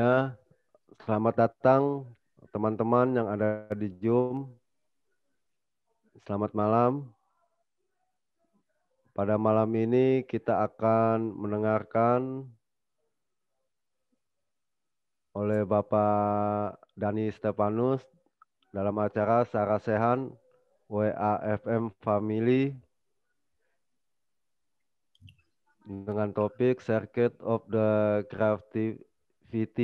Ya, selamat datang teman-teman yang ada di Zoom. Selamat malam. Pada malam ini kita akan mendengarkan oleh Bapak Dani Stefanus dalam acara Sarasehan WAFM Family dengan topik Circuit of the Creativity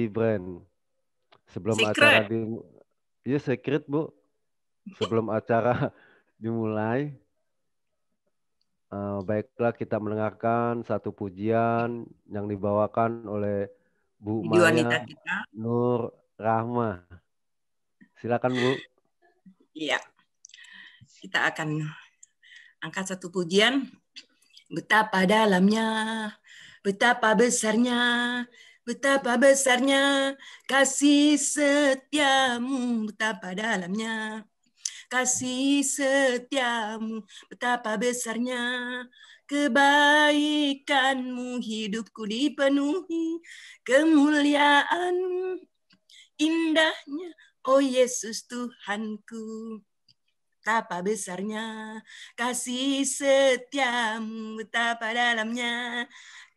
Brain. Sebelum acara Secret. Iya, secret, Bu. Sebelum acara dimulai, baiklah kita mendengarkan satu pujian yang dibawakan oleh Bu Jadi wanita Maya kita. Nur Rahma. Silakan, Bu. Iya, kita akan angkat satu pujian. Betapa dalamnya, betapa besarnya kasih setiamu, betapa dalamnya kasih setiamu, betapa besarnya kebaikanmu, hidupku dipenuhi kemuliaanmu, indahnya, oh Yesus Tuhanku. Betapa besarnya kasih setiamu, betapa dalamnya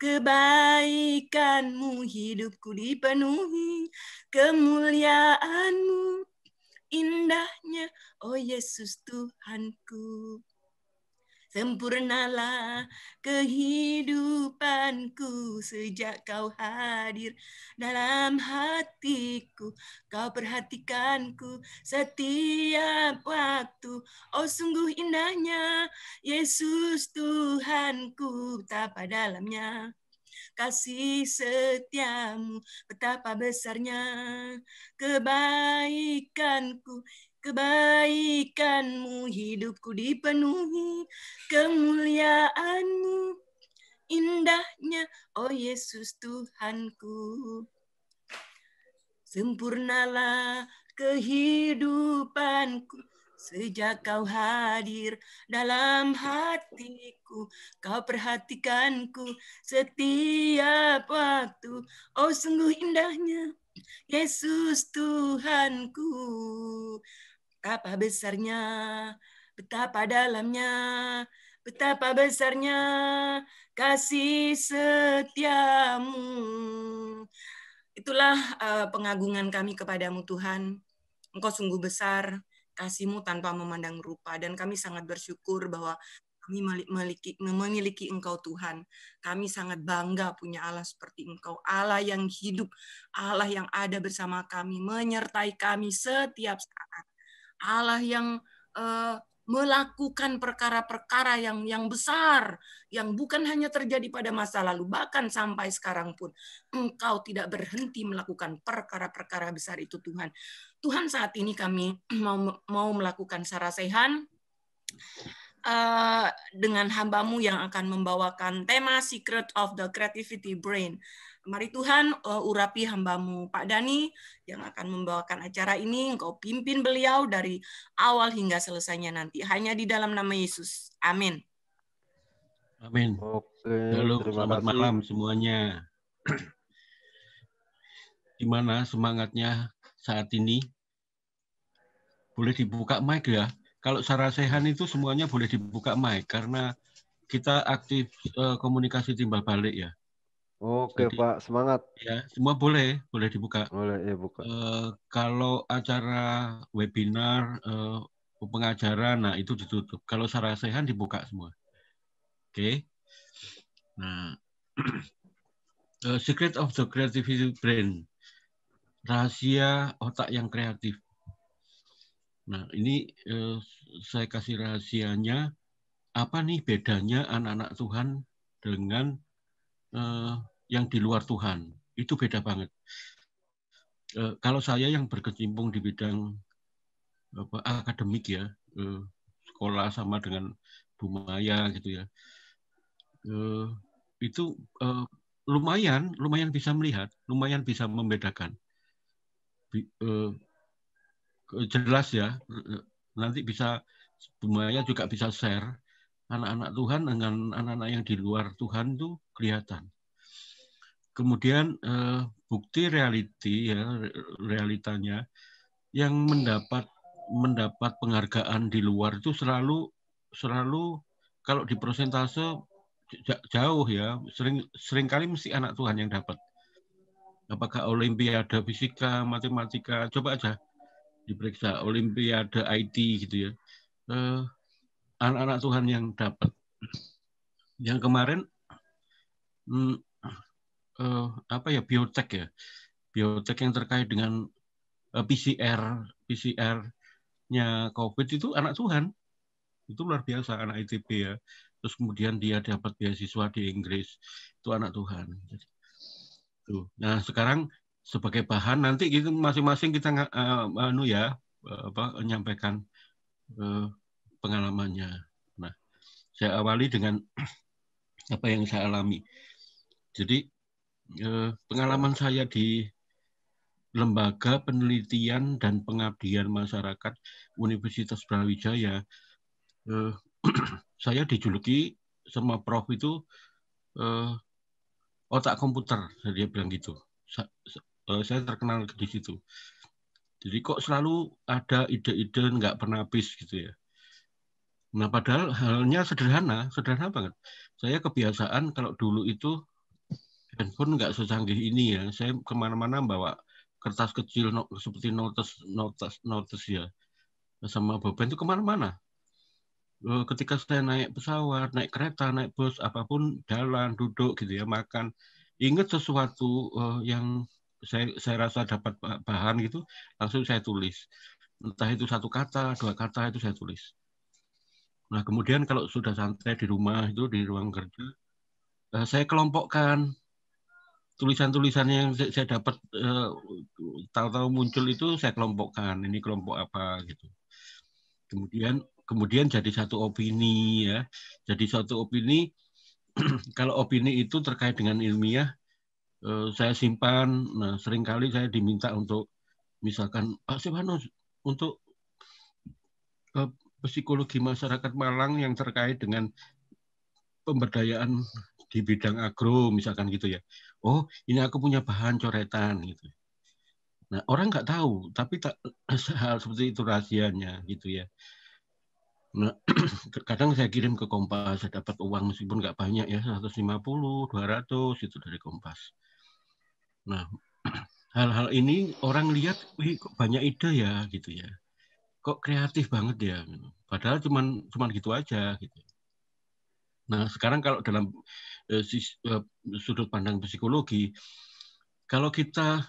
kebaikanmu, hidupku dipenuhi kemuliaanmu, indahnya, oh Yesus Tuhanku. Sempurnalah kehidupanku sejak kau hadir dalam hatiku. Kau perhatikanku setiap waktu. Oh sungguh indahnya Yesus Tuhanku, betapa dalamnya kasih setiamu, betapa besarnya kebaikanku. Kebaikanmu, hidupku dipenuhi kemuliaanmu, indahnya, oh Yesus Tuhanku. Sempurnalah kehidupanku sejak kau hadir dalam hatiku. Kau perhatikanku setiap waktu. Oh sungguh indahnya Yesus Tuhanku. Betapa besarnya, betapa dalamnya, betapa besarnya kasih setiamu. Itulah pengagungan kami kepadamu Tuhan. Engkau sungguh besar, kasih-Mu tanpa memandang rupa. Dan kami sangat bersyukur bahwa kami memiliki Engkau Tuhan. Kami sangat bangga punya Allah seperti Engkau. Allah yang hidup, Allah yang ada bersama kami, menyertai kami setiap saat. Allah yang melakukan perkara-perkara yang besar, yang bukan hanya terjadi pada masa lalu, bahkan sampai sekarang pun Engkau tidak berhenti melakukan perkara-perkara besar itu Tuhan. Tuhan, saat ini kami mau melakukan sarasehan dengan hamba-Mu yang akan membawakan tema Secret of the Creativity Brain. Mari Tuhan urapi hamba-Mu Pak Dani yang akan membawakan acara ini. Engkau pimpin beliau dari awal hingga selesainya nanti. Hanya di dalam nama Yesus. Amin. Amin. Oke, Halo, terima selamat kasih. malam semuanya. Gimana semangatnya saat ini? Boleh dibuka mic ya? Kalau sarasehan itu semuanya boleh dibuka mic karena kita aktif komunikasi timbal balik ya. Oke, Jadi, Pak, semangat. ya, semua boleh dibuka. Boleh, ya buka. Kalau acara webinar, pengajaran, nah itu ditutup. Kalau sarasehan dibuka semua. Oke. Nah, Secret of the Creativity Brain. Rahasia otak yang kreatif. Nah, ini saya kasih rahasianya. Apa nih bedanya anak-anak Tuhan dengan yang di luar Tuhan? Itu beda banget. Kalau saya yang berkecimpung di bidang akademik ya, sekolah sama dengan Bu Maya gitu ya, itu lumayan bisa melihat, lumayan bisa membedakan. Jelas ya, nanti bisa Bu Maya juga bisa share anak-anak Tuhan dengan anak-anak yang di luar Tuhan itu kelihatan. Kemudian bukti reality ya, realitanya yang mendapat penghargaan di luar itu selalu kalau di persentase jauh ya, seringkali mesti anak Tuhan yang dapat. Apakah olimpiade fisika, matematika, coba aja diperiksa olimpiade IT gitu ya. Anak-anak Tuhan yang dapat. Yang kemarin biotek ya. Biotek yang terkait dengan PCR-nya COVID itu anak Tuhan. Itu luar biasa, anak ITB ya. Terus kemudian dia dapat beasiswa di Inggris. Itu anak Tuhan. Nah, sekarang sebagai bahan nanti gitu masing-masing kita menyampaikan pengalamannya. Nah, saya awali dengan apa yang saya alami. Jadi pengalaman saya di Lembaga Penelitian dan Pengabdian Masyarakat Universitas Brawijaya, saya dijuluki sama Prof itu otak komputer, dia bilang gitu. Saya terkenal di situ. Jadi kok selalu ada ide-ide nggak pernah habis gitu ya. Nah, padahal halnya sederhana banget. Saya kebiasaan kalau dulu itu handphone nggak secanggih ini ya. Saya kemana-mana bawa kertas kecil seperti notes ya, sama bolpen itu kemana-mana. Ketika saya naik pesawat, naik kereta, naik bus, apapun, jalan, duduk gitu ya, makan, ingat sesuatu yang saya rasa dapat bahan gitu, langsung saya tulis. Entah itu satu kata, dua kata, itu saya tulis. Nah, kemudian kalau sudah santai di rumah itu, di ruang kerja, saya kelompokkan tulisan-tulisan yang saya dapat tahu-tahu muncul itu, saya kelompokkan. Ini kelompok apa gitu. Kemudian jadi satu opini ya. Jadi satu opini, kalau opini itu terkait dengan ilmiah, saya simpan. Nah, seringkali saya diminta untuk, misalkan, Pak Silvanus, untuk psikologi masyarakat Malang yang terkait dengan pemberdayaan di bidang agro, misalkan gitu ya. Oh, ini aku punya bahan coretan gitu. Nah, orang nggak tahu, tapi hal seperti itu rahasianya gitu ya. Nah, kadang saya kirim ke Kompas, saya dapat uang meskipun nggak banyak ya, 150, 200 itu dari Kompas. Nah, hal-hal ini orang lihat, wih kok banyak ide ya gitu ya. Kok kreatif banget ya. Padahal cuman gitu aja gitu. Nah, sekarang kalau dalam sudut pandang psikologi, kalau kita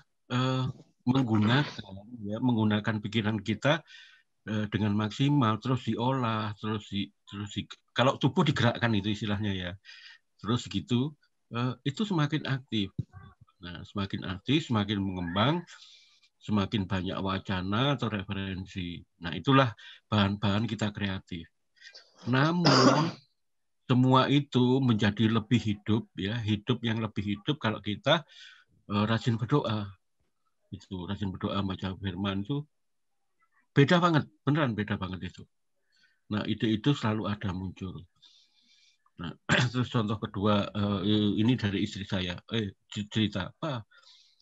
menggunakan pikiran kita dengan maksimal, terus diolah, kalau tubuh digerakkan itu istilahnya ya, terus gitu, itu semakin aktif. Nah, semakin aktif, semakin mengembang, semakin banyak wacana atau referensi. Nah, itulah bahan-bahan kita kreatif. Namun semua itu menjadi lebih hidup ya, hidup yang lebih hidup kalau kita rajin berdoa. Itu rajin berdoa, baca firman itu beda banget, beneran beda banget itu. Nah, ide-ide selalu ada muncul. Nah, terus contoh kedua, ini dari istri saya, cerita, Pak,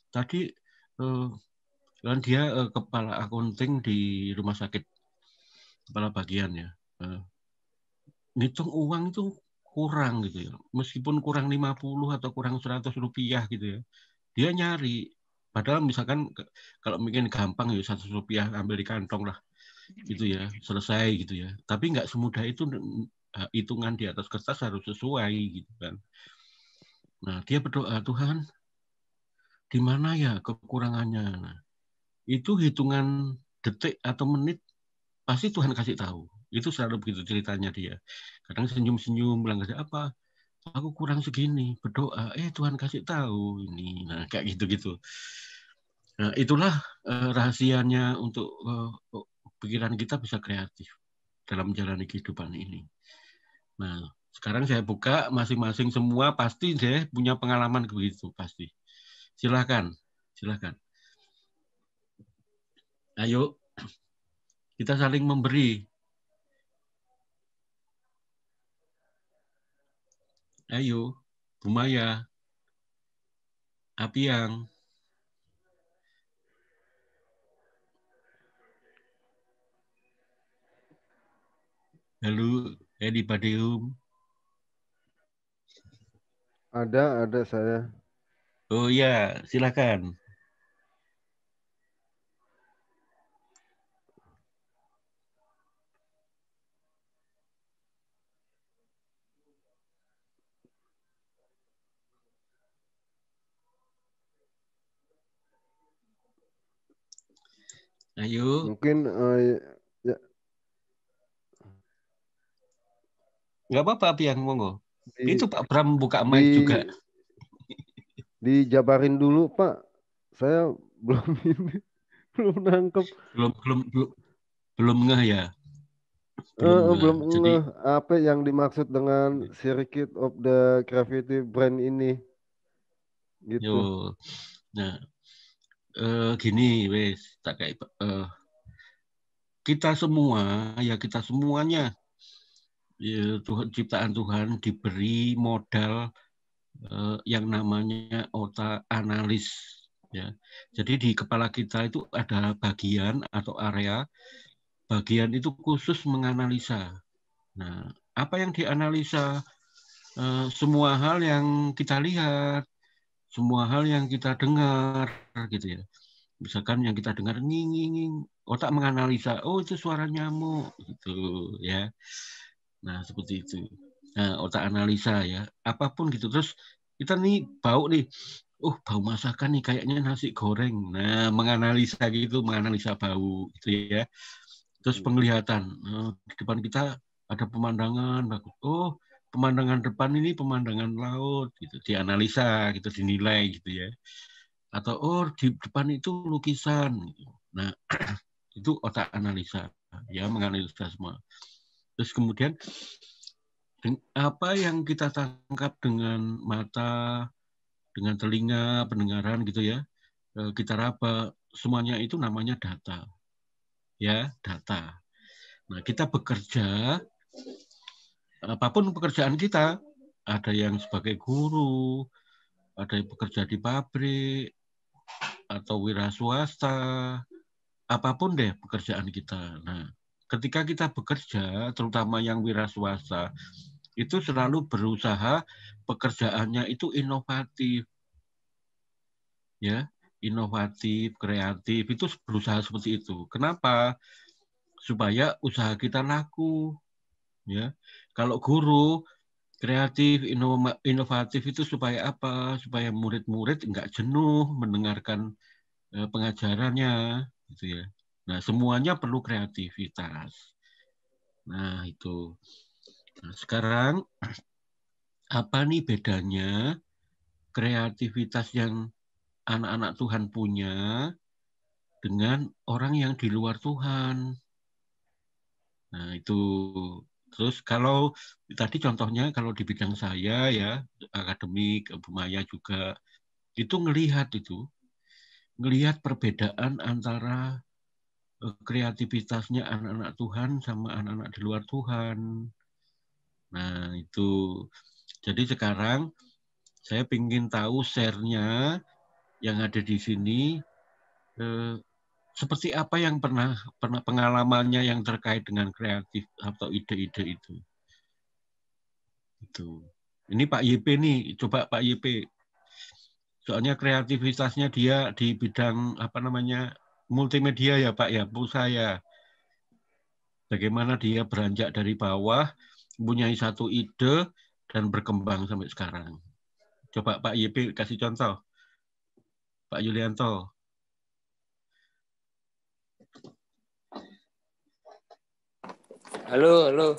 tadi kan dia kepala akunting di rumah sakit, kepala bagian ya, ngitung uang itu kurang gitu ya, meskipun kurang 50 atau kurang 100 rupiah gitu ya, dia nyari, padahal misalkan kalau mungkin gampang ya 100 rupiah ambil di kantong lah, gitu ya, selesai gitu ya. Tapi nggak semudah itu, hitungan di atas kertas harus sesuai gitu kan. Nah, dia berdoa, Tuhan, di mana ya kekurangannya? Nah, itu hitungan detik atau menit pasti Tuhan kasih tahu. Itu selalu begitu ceritanya dia. Kadang senyum-senyum, bilang apa? Aku kurang segini, berdoa, Tuhan kasih tahu ini. Nah, kayak gitu-gitu. Nah, itulah rahasianya untuk pikiran kita bisa kreatif dalam menjalani kehidupan ini. Nah, sekarang saya buka masing-masing semua pasti deh punya pengalaman begitu pasti. Silakan. Ayo kita saling memberi. Ayo, Bu Maya, Apiang. Halo, Edi Padeum. Ada saya. Oh iya, silakan. Ayo. Mungkin ya, Nggak apa-apa, Piang, monggo. di Itu Pak Bram buka di mic juga. dijabarin dulu Pak. Saya belum ini, belum nangkep. Belum belum belum belum ngeh ya. Belum ngeh. Belum Jadi, ngeh apa yang dimaksud dengan Circuit of the Gravity Brain ini, gitu. yo. Nah, gini wes tak kayak kita semua ya kita semuanya ya, Tuhan ciptaan Tuhan diberi modal yang namanya otak analis ya. Jadi di kepala kita itu ada bagian atau area bagian itu khusus menganalisa. Nah, apa yang dianalisa? Semua hal yang kita lihat, semua hal yang kita dengar gitu ya. Misalkan yang kita dengar nging, otak menganalisa, oh itu suara nyamuk gitu ya. Nah, seperti itu. Nah, otak analisa ya, apapun gitu. Terus kita nih bau nih, bau masakan nih kayaknya nasi goreng. Nah, menganalisa gitu, menganalisa bau gitu ya. Terus penglihatan, di depan kita ada pemandangan bagus. Oh, pemandangan depan ini pemandangan laut gitu, dianalisa gitu, dinilai gitu ya. Atau di depan itu lukisan gitu. Nah, itu otak analisa ya, menganalisa semua. Terus kemudian apa yang kita tangkap dengan mata, dengan telinga, pendengaran gitu ya, kita raba, semuanya itu namanya data. Ya, data. Nah, kita bekerja, apapun pekerjaan kita, ada yang sebagai guru, ada yang bekerja di pabrik, atau wira swasta, apapun deh pekerjaan kita. Nah, ketika kita bekerja, terutama yang wira swasta, itu selalu berusaha pekerjaannya itu inovatif. Ya, inovatif, kreatif, itu berusaha seperti itu. Kenapa? Supaya usaha kita laku. Ya, kalau guru kreatif, inovatif itu supaya apa? Supaya murid-murid nggak jenuh mendengarkan pengajarannya, gitu ya. Nah, semuanya perlu kreativitas. Nah, itu. Nah, sekarang apa nih bedanya kreativitas yang anak-anak Tuhan punya dengan orang yang di luar Tuhan? Nah, itu. Terus kalau tadi contohnya kalau di bidang saya ya, akademik, Bu Maya juga, itu ngelihat perbedaan antara kreativitasnya anak-anak Tuhan sama anak-anak di luar Tuhan. Nah, itu. Jadi sekarang saya ingin tahu share-nya yang ada di sini, seperti apa yang pernah pengalamannya yang terkait dengan kreatif atau ide-ide itu. Itu. Ini Pak YP nih, coba Pak YP. Soalnya kreativitasnya dia di bidang apa namanya multimedia ya Pak ya, pulsa ya. Bagaimana dia beranjak dari bawah, mempunyai satu ide dan berkembang sampai sekarang. Coba Pak YP kasih contoh. Pak Yulianto. Halo, halo.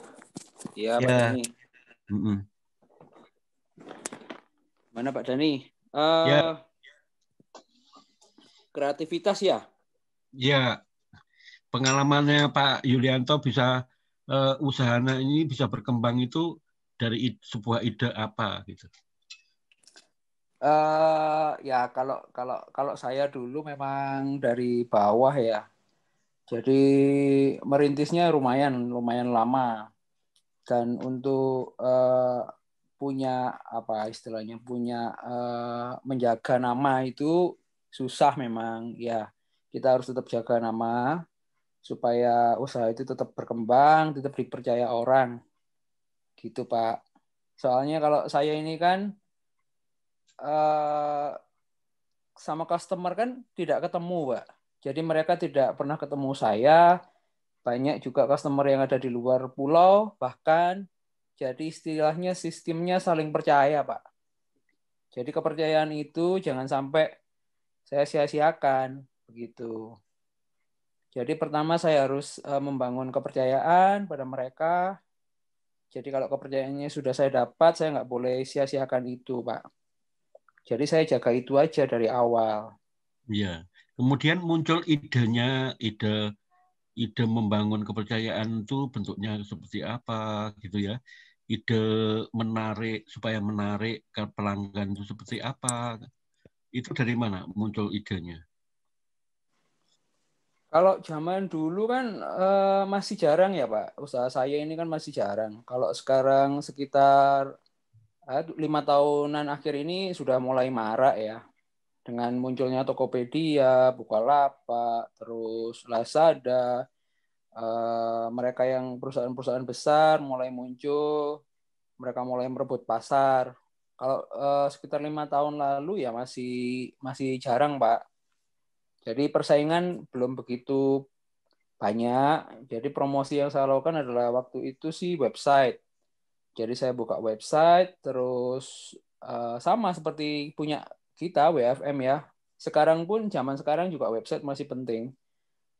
Iya, Pak Ya. Dani. Mana Pak Dani? Ya. Kreativitas ya? Ya. Pengalamannya Pak Yulianto bisa usahanya ini bisa berkembang itu dari sebuah ide apa gitu. Ya kalau saya dulu memang dari bawah ya. Jadi merintisnya lumayan lama. Dan untuk punya apa istilahnya punya menjaga nama itu susah memang ya. Kita harus tetap jaga nama. supaya usaha itu tetap berkembang, tetap dipercaya orang. Gitu, Pak. Soalnya kalau saya ini kan sama customer kan tidak ketemu, Pak. Jadi mereka tidak pernah ketemu saya. Banyak juga customer yang ada di luar pulau, bahkan jadi istilahnya sistemnya saling percaya, Pak. Jadi kepercayaan itu jangan sampai saya sia-siakan, begitu. Jadi pertama saya harus membangun kepercayaan pada mereka. Jadi kalau kepercayaannya sudah saya dapat, saya nggak boleh sia-siakan itu, Pak. Jadi saya jaga itu aja dari awal. Ya. Kemudian muncul ide membangun kepercayaan itu bentuknya seperti apa gitu ya. Ide supaya menarik ke pelanggan itu seperti apa. Itu dari mana muncul idenya? Kalau zaman dulu kan masih jarang ya, Pak. Usaha saya ini kan masih jarang. Kalau sekarang sekitar 5 tahunan akhir ini sudah mulai marak ya. Dengan munculnya Tokopedia, Bukalapak, terus Lazada, mereka yang perusahaan-perusahaan besar mulai muncul, mereka mulai merebut pasar. Kalau sekitar 5 tahun lalu ya masih jarang, Pak. Jadi persaingan belum begitu banyak. Jadi promosi yang saya lakukan adalah waktu itu sih website. Jadi saya buka website, terus sama seperti punya kita WFM ya. Sekarang pun zaman sekarang juga website masih penting.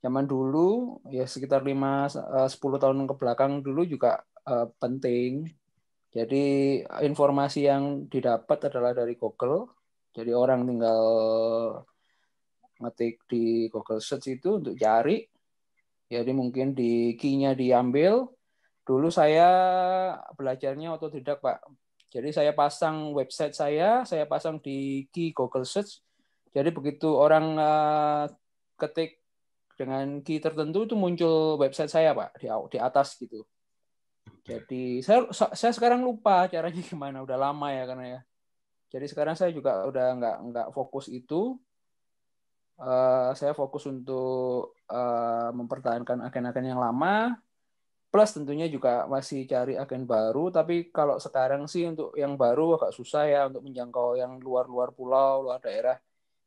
Zaman dulu ya sekitar 5-10 tahun ke belakang dulu juga penting. Jadi informasi yang didapat adalah dari Google. Jadi orang tinggal ngetik di Google Search itu untuk cari. Jadi mungkin di key-nya diambil. Dulu saya belajarnya otodidak, Pak. Jadi saya pasang website saya pasang di key Google Search. Jadi begitu orang ketik dengan key tertentu itu muncul website saya, Pak, di atas gitu. Jadi saya sekarang lupa caranya gimana, udah lama ya karena ya. Jadi sekarang saya juga udah nggak fokus itu. Saya fokus untuk mempertahankan agen-agen yang lama. Plus tentunya juga masih cari agen baru, tapi kalau sekarang sih untuk yang baru agak susah ya untuk menjangkau yang luar-luar pulau, luar daerah,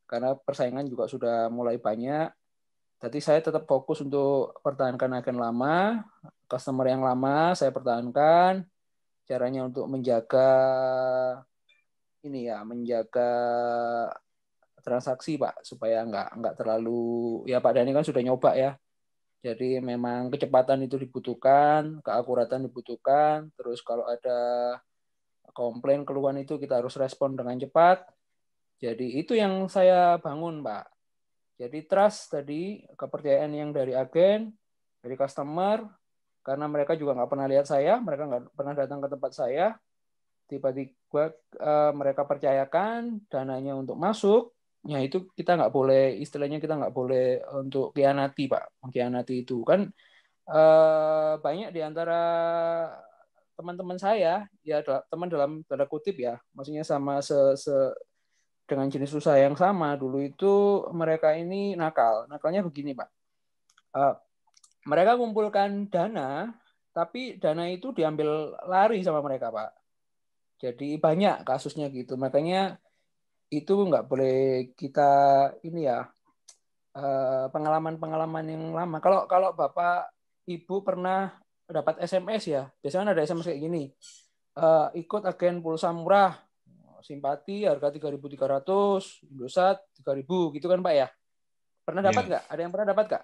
karena persaingan juga sudah mulai banyak. Jadi saya tetap fokus untuk pertahankan agen lama, customer yang lama saya pertahankan. Caranya untuk menjaga ini ya, menjaga transaksi, Pak, supaya nggak terlalu ya Pak Dhani kan sudah nyoba ya. Jadi memang kecepatan itu dibutuhkan, keakuratan dibutuhkan. Terus kalau ada komplain, keluhan itu kita harus respon dengan cepat. Jadi itu yang saya bangun, Pak. Jadi trust tadi, kepercayaan yang dari agen, dari customer, karena mereka juga nggak pernah lihat saya, mereka nggak pernah datang ke tempat saya. Tiba-tiba mereka percayakan dananya untuk masuk. Ya itu kita nggak boleh, istilahnya kita nggak boleh untuk khianati, Pak. Mengkhianati itu kan banyak di antara teman-teman saya, ya teman dalam tanda kutip ya, maksudnya sama dengan jenis usaha yang sama dulu itu mereka ini nakal. Nakalnya begini, Pak. Mereka kumpulkan dana, tapi dana itu diambil lari sama mereka, Pak. Jadi banyak kasusnya gitu. Makanya itu nggak boleh kita ini ya pengalaman-pengalaman yang lama. Kalau Bapak Ibu pernah dapat SMS ya, biasanya ada SMS kayak gini. Ikut agen pulsa murah, simpati harga 3.300, Indosat 3.000 gitu kan, Pak ya. Pernah dapat nggak? Ada yang pernah dapat nggak?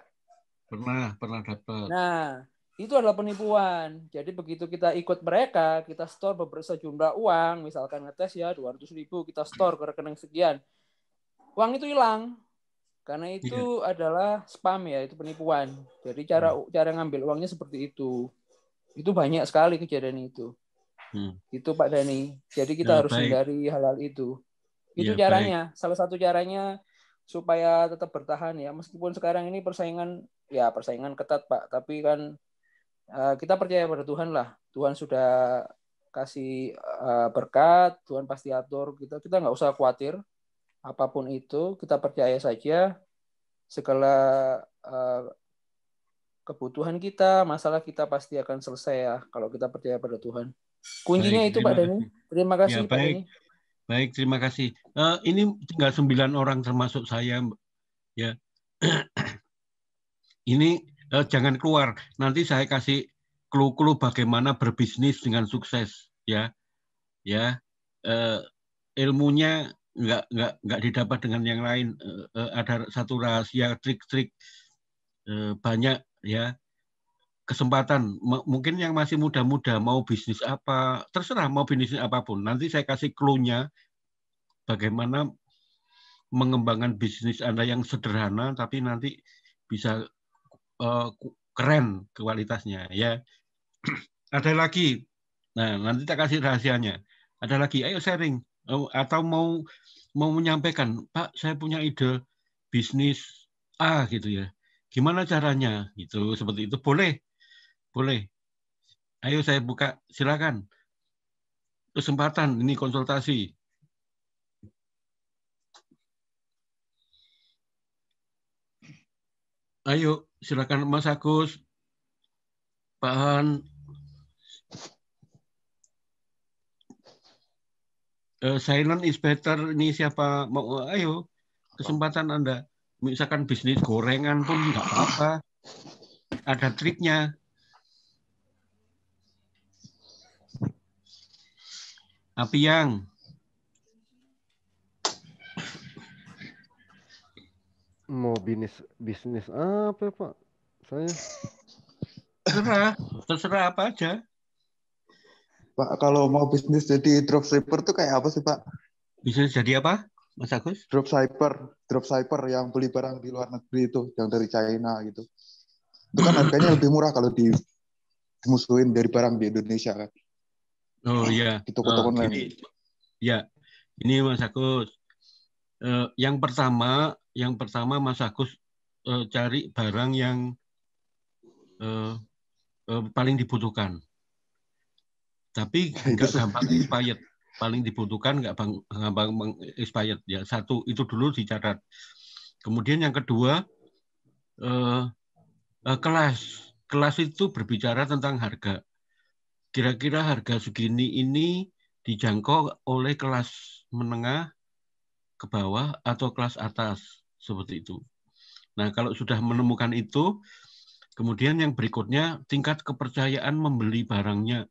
Pernah dapat. Nah, itu adalah penipuan. Jadi begitu kita ikut mereka, kita store beberapa sejumlah uang, misalkan ngetes ya 200.000, kita store ke rekening sekian. Uang itu hilang. Karena itu adalah spam ya, itu penipuan. Jadi cara ngambil uangnya seperti itu. Itu banyak sekali kejadian itu. Itu Pak Dhani. Jadi kita harus hindari hal-hal itu. Itu caranya. Baik. Salah satu caranya supaya tetap bertahan ya. Meskipun sekarang ini persaingan ketat, Pak. Tapi kan kita percaya pada Tuhan lah. Tuhan sudah kasih berkat, Tuhan pasti atur. Kita nggak usah khawatir. Apapun itu, kita percaya saja segala kebutuhan kita, masalah kita pasti akan selesai ya kalau kita percaya pada Tuhan. Kuncinya Baik, itu Pak terima Dani. kasih. Terima Ya, kasih Pak baik. Dani. Baik, terima kasih. Ini tinggal 9 orang termasuk saya, ya. Ini jangan keluar. Nanti saya kasih clue-clue bagaimana berbisnis dengan sukses, ya. Ya. Ilmunya nggak didapat dengan yang lain. Ada satu rahasia, trik-trik banyak, ya. Kesempatan. Mungkin yang masih muda-muda mau bisnis apa, terserah mau bisnis apapun. Nanti saya kasih clue-nya bagaimana mengembangkan bisnis Anda yang sederhana tapi nanti bisa keren kualitasnya, ya. Ada lagi. Nah, nanti tak kasih rahasianya. Ada lagi, ayo sharing atau mau menyampaikan, Pak, saya punya ide bisnis A gitu ya. Gimana caranya? Gitu, seperti itu. Boleh. Boleh. Ayo saya buka, silakan. Kesempatan ini konsultasi. Ayo, silakan Mas Agus, Pak Han. Silent is better. Ini siapa mau? Ayo, kesempatan Anda. Misalkan bisnis gorengan pun nggak apa-apa. Ada triknya. Api yang Mau bisnis apa Pak? Saya terserah apa aja. Pak, kalau mau bisnis jadi dropshipper tuh kayak apa sih Pak? Bisnis jadi apa, Mas Agus? Dropshipper yang beli barang di luar negeri itu, yang dari China gitu. Itu kan harganya lebih murah kalau dimusuhin dari barang di Indonesia kan. Oh iya. Di toko-toko online. Ya, ini Mas Agus. Yang pertama Mas Agus cari barang yang paling dibutuhkan. Tapi nggak gampang expired. Paling dibutuhkan nggak gampang expired. Ya, satu itu dulu dicatat. Kemudian yang kedua, kelas. Kelas itu berbicara tentang harga. Kira-kira harga segini ini dijangkau oleh kelas menengah ke bawah atau kelas atas, seperti itu. Nah, kalau sudah menemukan itu, kemudian yang berikutnya tingkat kepercayaan membeli barangnya.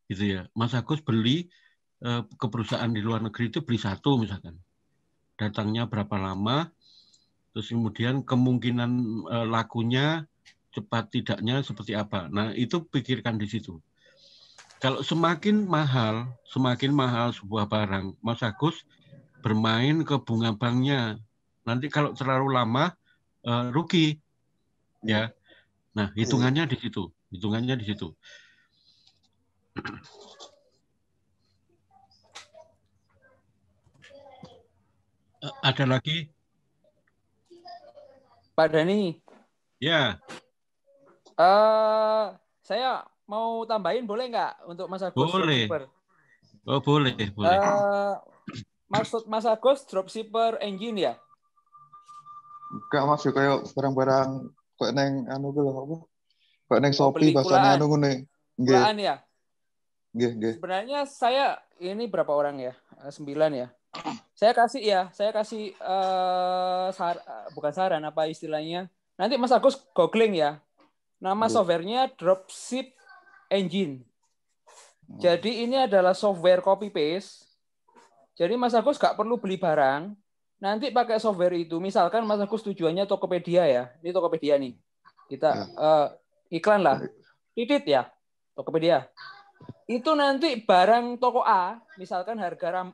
Gitu ya. Mas Agus beli ke perusahaan di luar negeri itu beli satu misalkan. Datangnya berapa lama, terus kemudian kemungkinan lakunya cepat tidaknya seperti apa. Nah, itu pikirkan di situ. Kalau semakin mahal sebuah barang, Mas Agus bermain ke bunga banknya. Nanti kalau terlalu lama rugi, ya. Nah, hitungannya di situ. Ada lagi? Pak Dani. Ya. Saya mau tambahin boleh nggak untuk Mas Agus? Boleh. Dropshipper? Oh, boleh. Maksud Mas Agus dropshipper engine ya? Enggak masuk kayak barang-barang kok neng anu ku lho apa? Kok neng Shopee bahasane anu ngene. Kulaan ya? Nggih. Sebenarnya saya ini berapa orang ya? 9 ya. Saya kasih bukan saran apa istilahnya. Nanti Mas Agus googling ya. Nama softwarenya Dropship Engine. Jadi ini adalah software copy paste. Jadi Mas Agus nggak perlu beli barang. Nanti pakai software itu. Misalkan Mas Agus tujuannya Tokopedia ya. Ini Tokopedia nih. Kita iklan lah. Titit ya. Tokopedia. Itu nanti barang toko A, misalkan harga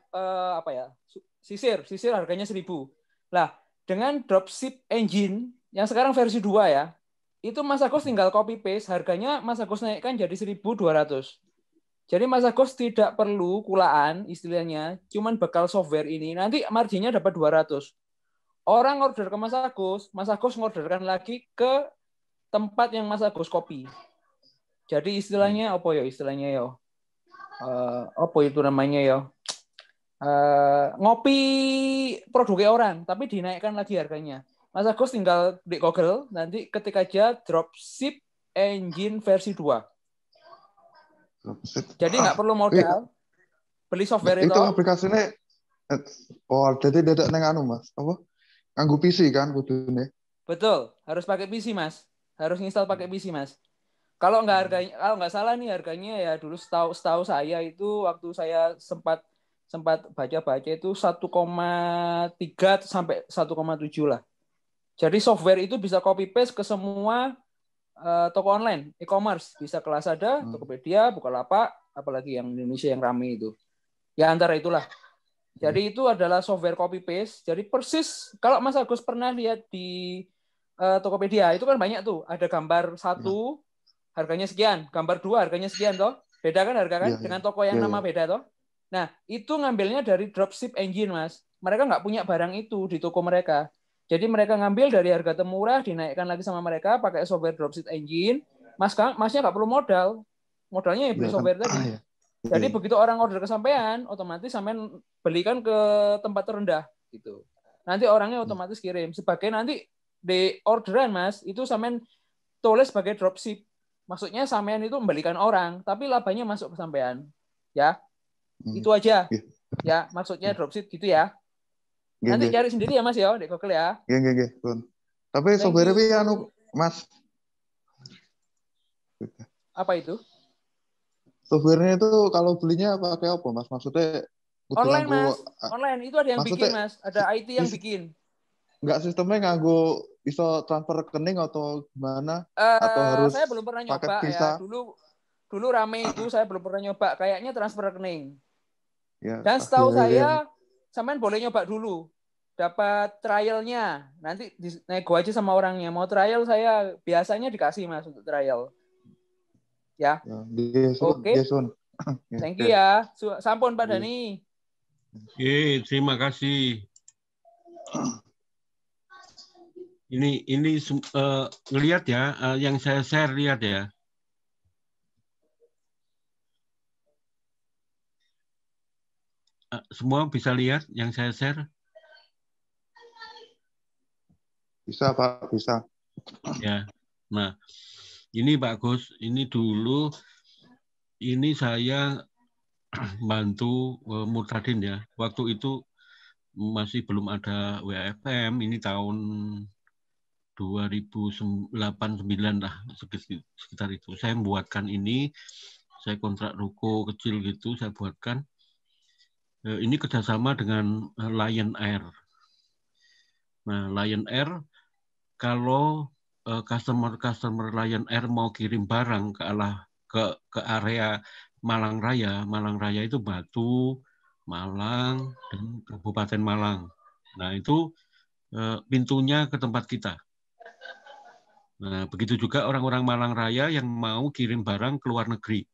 sisir harganya 1.000. Lah, dengan Dropship Engine yang sekarang versi 2 ya. Itu Mas Agus tinggal copy paste, harganya Mas Agus naikkan jadi 1.200. Jadi Mas Agus tidak perlu kulaan istilahnya, cuman bekal software ini, nanti marginnya dapat 200. Orang order ke Mas Agus ngorderkan lagi ke tempat yang Mas Agus copy. Jadi istilahnya apa itu namanya ya? Ngopi produknya orang, tapi dinaikkan lagi harganya. Mas Agus tinggal di Google, nanti ketik aja Dropship Engine versi 2. Jadi nggak perlu modal. Beli software itu aplikasinya. Oh, jadi dedek neng anu Mas. Apa? Nganggo PC kan kudune. Betul, harus pakai PC Mas. Harus install pakai PC Mas. Kalau nggak salah nih harganya ya dulu setahu saya itu waktu saya sempat baca-baca itu 1,3 sampai 1,7 lah. Jadi software itu bisa copy paste ke semua toko online, e-commerce, bisa ke Lazada, Tokopedia, Bukalapak, apalagi yang Indonesia yang ramai itu. Ya antara itulah. Jadi itu adalah software copy paste. Jadi persis kalau Mas Agus pernah lihat di Tokopedia itu kan banyak tuh, ada gambar 1 harganya sekian, gambar 2 harganya sekian toh. Beda kan harga kan dengan toko yang nama beda toh. Nah, itu ngambilnya dari Dropship Engine, Mas. Mereka nggak punya barang itu di toko mereka. Jadi mereka ngambil dari harga termurah, dinaikkan lagi sama mereka pakai software Dropship Engine. Masnya nggak perlu modal. Modalnya ya beli software tadi. Jadi begitu orang order ke sampean, otomatis sampean belikan ke tempat terendah gitu. Nanti orangnya otomatis kirim. Sebagai nanti di orderan, Mas, itu sampean tulis sebagai dropship. Maksudnya sampean itu membelikan orang, tapi labanya masuk ke sampean. Ya. Itu aja. Ya, maksudnya dropship gitu ya. Nanti cari sendiri ya Mas ya di Google ya. Nggih. Tapi software iki anu Mas. Apa itu? Softwarenya itu kalau belinya pakai apa Mas? Maksudnya online Mas. Online itu ada yang bikin Mas, ada IT yang bikin. Enggak sistemnya nganggo bisa transfer rekening atau gimana? Atau harus saya belum pernah nyoba ya. Dulu rame itu saya belum pernah nyoba. Kayaknya transfer rekening. Ya, dan setahu saya sampean boleh nyoba dulu. Dapat trialnya. Nanti nego aja sama orangnya. Mau trial saya biasanya dikasih Mas untuk trial. Ya. Oke. Thank you ya. Sampun Pak Dani. Oke, terima kasih. Ini ngelihat ya, yang saya share lihat ya. Semua bisa lihat yang saya share? Bisa Pak, bisa. Ya, nah ini Pak Gus, ini dulu ini saya bantu Murtadin ya. Waktu itu masih belum ada WFM, ini tahun 2008-9 lah, sekitar itu. Saya membuatkan ini, saya kontrak ruko kecil gitu, saya buatkan. Ini kerjasama dengan Lion Air. Nah, Lion Air, kalau customer Lion Air mau kirim barang ke area Malang Raya itu Batu, Malang, dan Kabupaten Malang. Nah, itu pintunya ke tempat kita. Nah, begitu juga orang-orang Malang Raya yang mau kirim barang ke luar negeri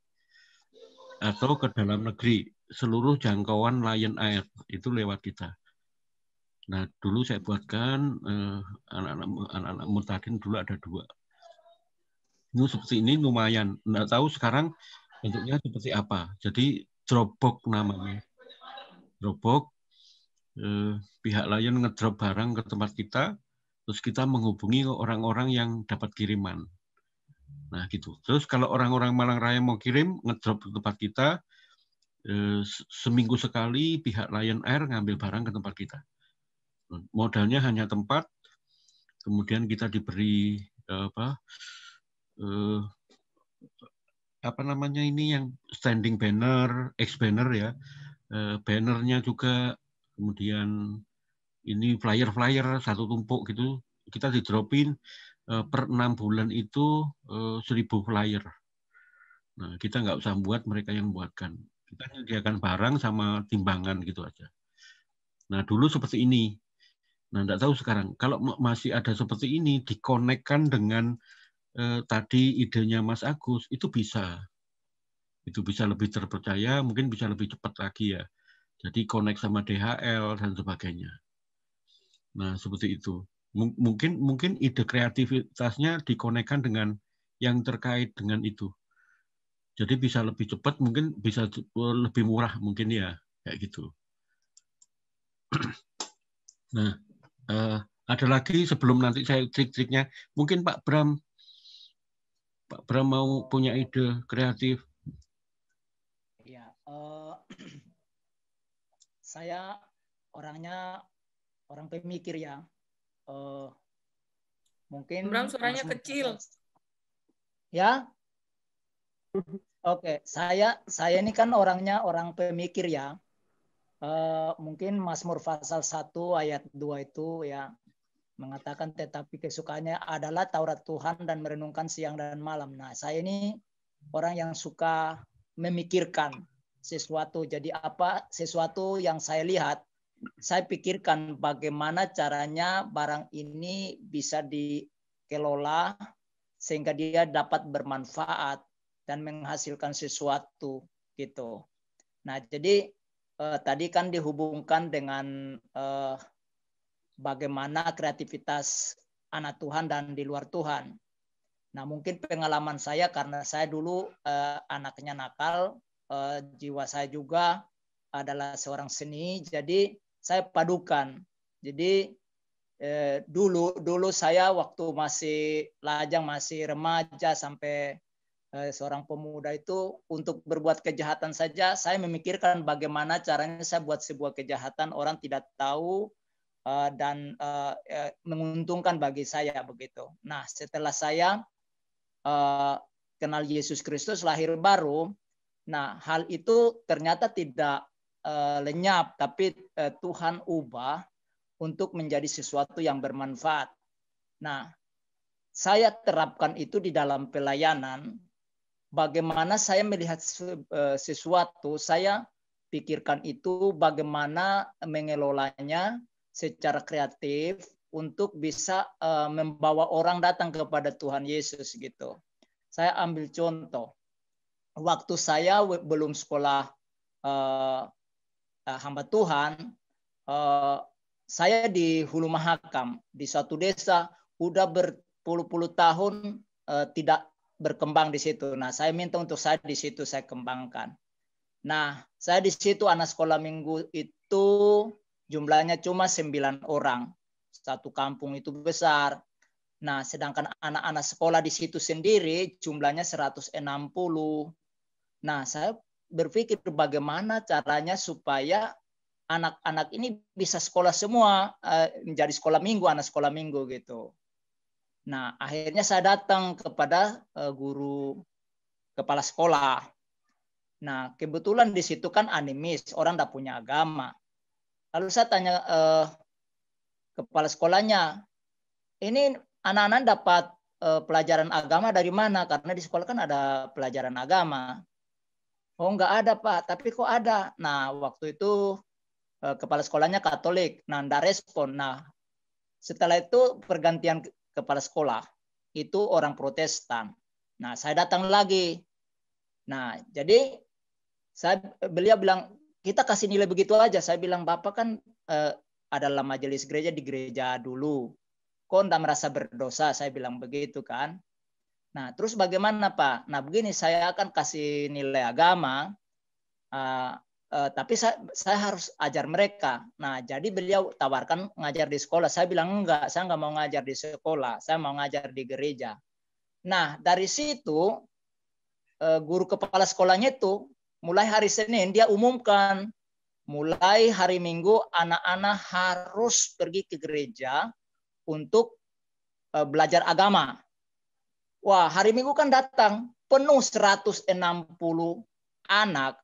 atau ke dalam negeri, seluruh jangkauan Lion Air itu lewat kita. Nah, dulu saya buatkan anak-anak Murtadin dulu ada 2. Ini seperti ini lumayan. Nggak tahu sekarang bentuknya seperti apa. Jadi Dropbox namanya. Dropbox, pihak Lion ngedrop barang ke tempat kita, terus kita menghubungi orang-orang yang dapat kiriman. Nah gitu. Terus kalau orang-orang Malang Raya mau kirim, ngedrop ke tempat kita, seminggu sekali pihak Lion Air ngambil barang ke tempat kita. Modalnya hanya tempat, kemudian kita diberi apa namanya ini yang standing banner, X banner ya, bannernya juga, kemudian ini flyer satu tumpuk gitu, kita didropin per 6 bulan itu 1000 flyer. Nah kita nggak usah buat, mereka yang buatkan. Kita menyediakan barang sama timbangan gitu aja. Nah dulu seperti ini. Nah nggak tahu sekarang. Kalau masih ada seperti ini, dikonekkan dengan tadi idenya Mas Agus, itu bisa. Itu bisa lebih terpercaya, mungkin bisa lebih cepat lagi ya. Jadi connect sama DHL dan sebagainya. Nah seperti itu. Mungkin ide kreativitasnya dikonekkan dengan yang terkait dengan itu. Jadi bisa lebih cepat, mungkin bisa lebih murah mungkin ya, kayak gitu. Nah, Ada lagi sebelum nanti saya trik-triknya. Mungkin Pak Bram mau punya ide kreatif. Ya, saya orangnya orang pemikir ya. Mungkin Bram suaranya kecil. Ya. Oke, saya ini kan orangnya orang pemikir ya. Mungkin Mazmur pasal 1 ayat 2 itu ya mengatakan tetapi kesukaannya adalah Taurat Tuhan dan merenungkan siang dan malam. Nah, saya ini orang yang suka memikirkan sesuatu. Jadi apa sesuatu yang saya lihat, saya pikirkan bagaimana caranya barang ini bisa dikelola sehingga dia dapat bermanfaat dan menghasilkan sesuatu gitu. Nah, jadi tadi kan dihubungkan dengan bagaimana kreativitas anak Tuhan dan di luar Tuhan. Nah, mungkin pengalaman saya karena saya dulu anaknya nakal, jiwa saya juga adalah seorang seni, jadi saya padukan. Jadi dulu saya waktu masih lajang, masih remaja sampai seorang pemuda itu untuk berbuat kejahatan saja saya memikirkan bagaimana caranya saya buat sebuah kejahatan orang tidak tahu dan menguntungkan bagi saya begitu. Nah, setelah saya kenal Yesus Kristus lahir baru, nah hal itu ternyata tidak lenyap, tapi Tuhan ubah untuk menjadi sesuatu yang bermanfaat. Nah, saya terapkan itu di dalam pelayanan. Bagaimana saya melihat sesuatu, saya pikirkan itu bagaimana mengelolanya secara kreatif untuk bisa membawa orang datang kepada Tuhan Yesus gitu. Saya ambil contoh, waktu saya belum sekolah hamba Tuhan, saya di Hulu Mahakam di suatu desa udah berpuluh-puluh tahun tidak berkembang di situ. Nah, saya minta untuk saya di situ saya kembangkan. Nah, saya di situ anak sekolah minggu itu jumlahnya cuma 9 orang. Satu kampung itu besar. Nah, sedangkan anak-anak sekolah di situ sendiri jumlahnya 160. Nah, saya berpikir bagaimana caranya supaya anak-anak ini bisa sekolah semua, menjadi sekolah minggu, anak sekolah minggu gitu. Nah, akhirnya saya datang kepada guru kepala sekolah. Nah, kebetulan di situ kan animis, orang tidak punya agama. Lalu saya tanya kepala sekolahnya, ini anak-anak dapat pelajaran agama dari mana? Karena di sekolah kan ada pelajaran agama. Oh, enggak ada, Pak. Tapi kok ada? Nah, waktu itu kepala sekolahnya Katolik. Nah, enggak respon. Nah, setelah itu pergantian kepala sekolah itu orang Protestan. Nah, saya datang lagi. Nah, jadi beliau bilang kita kasih nilai begitu aja. Saya bilang Bapak kan adalah majelis gereja di gereja dulu. Kok enggak merasa berdosa? Saya bilang begitu kan. Nah, terus bagaimana Pak? Nah, begini saya akan kasih nilai agama. Tapi saya harus ajar mereka. Nah, jadi beliau tawarkan ngajar di sekolah. Saya bilang enggak, saya enggak mau ngajar di sekolah. Saya mau ngajar di gereja. Nah, dari situ guru kepala sekolahnya itu mulai hari Senin dia umumkan, mulai hari Minggu anak-anak harus pergi ke gereja untuk belajar agama. Wah, hari Minggu kan datang penuh 160 anak.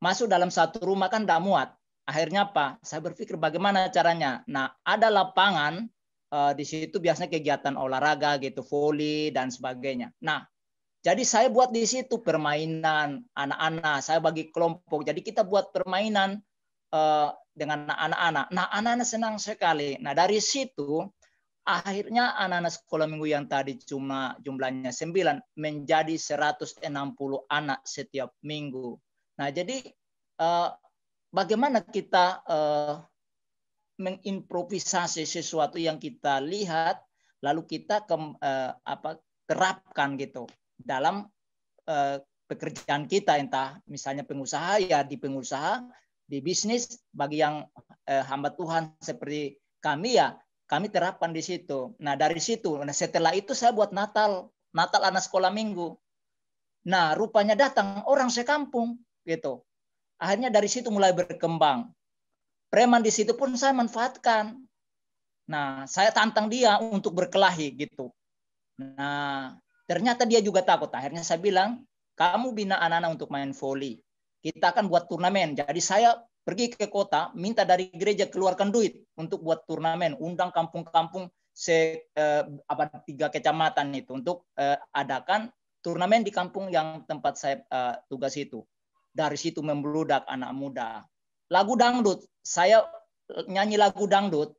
Masuk dalam satu rumah kan tidak muat. Akhirnya apa? Saya berpikir bagaimana caranya. Nah, ada lapangan di situ biasanya kegiatan olahraga gitu, voli dan sebagainya. Nah, jadi saya buat di situ permainan anak-anak. Saya bagi kelompok. Jadi kita buat permainan dengan anak-anak. Nah, anak-anak senang sekali. Nah, dari situ akhirnya anak-anak sekolah minggu yang tadi cuma jumlahnya 9 menjadi 160 anak setiap minggu. Nah, jadi bagaimana kita mengimprovisasi sesuatu yang kita lihat, lalu kita terapkan gitu dalam pekerjaan kita, entah misalnya pengusaha ya di pengusaha, di bisnis, bagi yang hamba Tuhan seperti kami ya, kami terapkan di situ. Nah dari situ, nah setelah itu saya buat Natal anak sekolah minggu. Nah rupanya datang orang sekampung gitu. Akhirnya dari situ mulai berkembang. Preman di situ pun saya manfaatkan. Nah saya tantang dia untuk berkelahi gitu. Nah ternyata dia juga takut. Akhirnya saya bilang, kamu bina anak-anak untuk main voli. Kita akan buat turnamen. Jadi saya pergi ke kota, minta dari gereja keluarkan duit untuk buat turnamen, undang kampung-kampung 3 kecamatan itu untuk adakan turnamen di kampung yang tempat saya tugas itu. Dari situ membludak anak muda. Lagu dangdut, saya nyanyi lagu dangdut,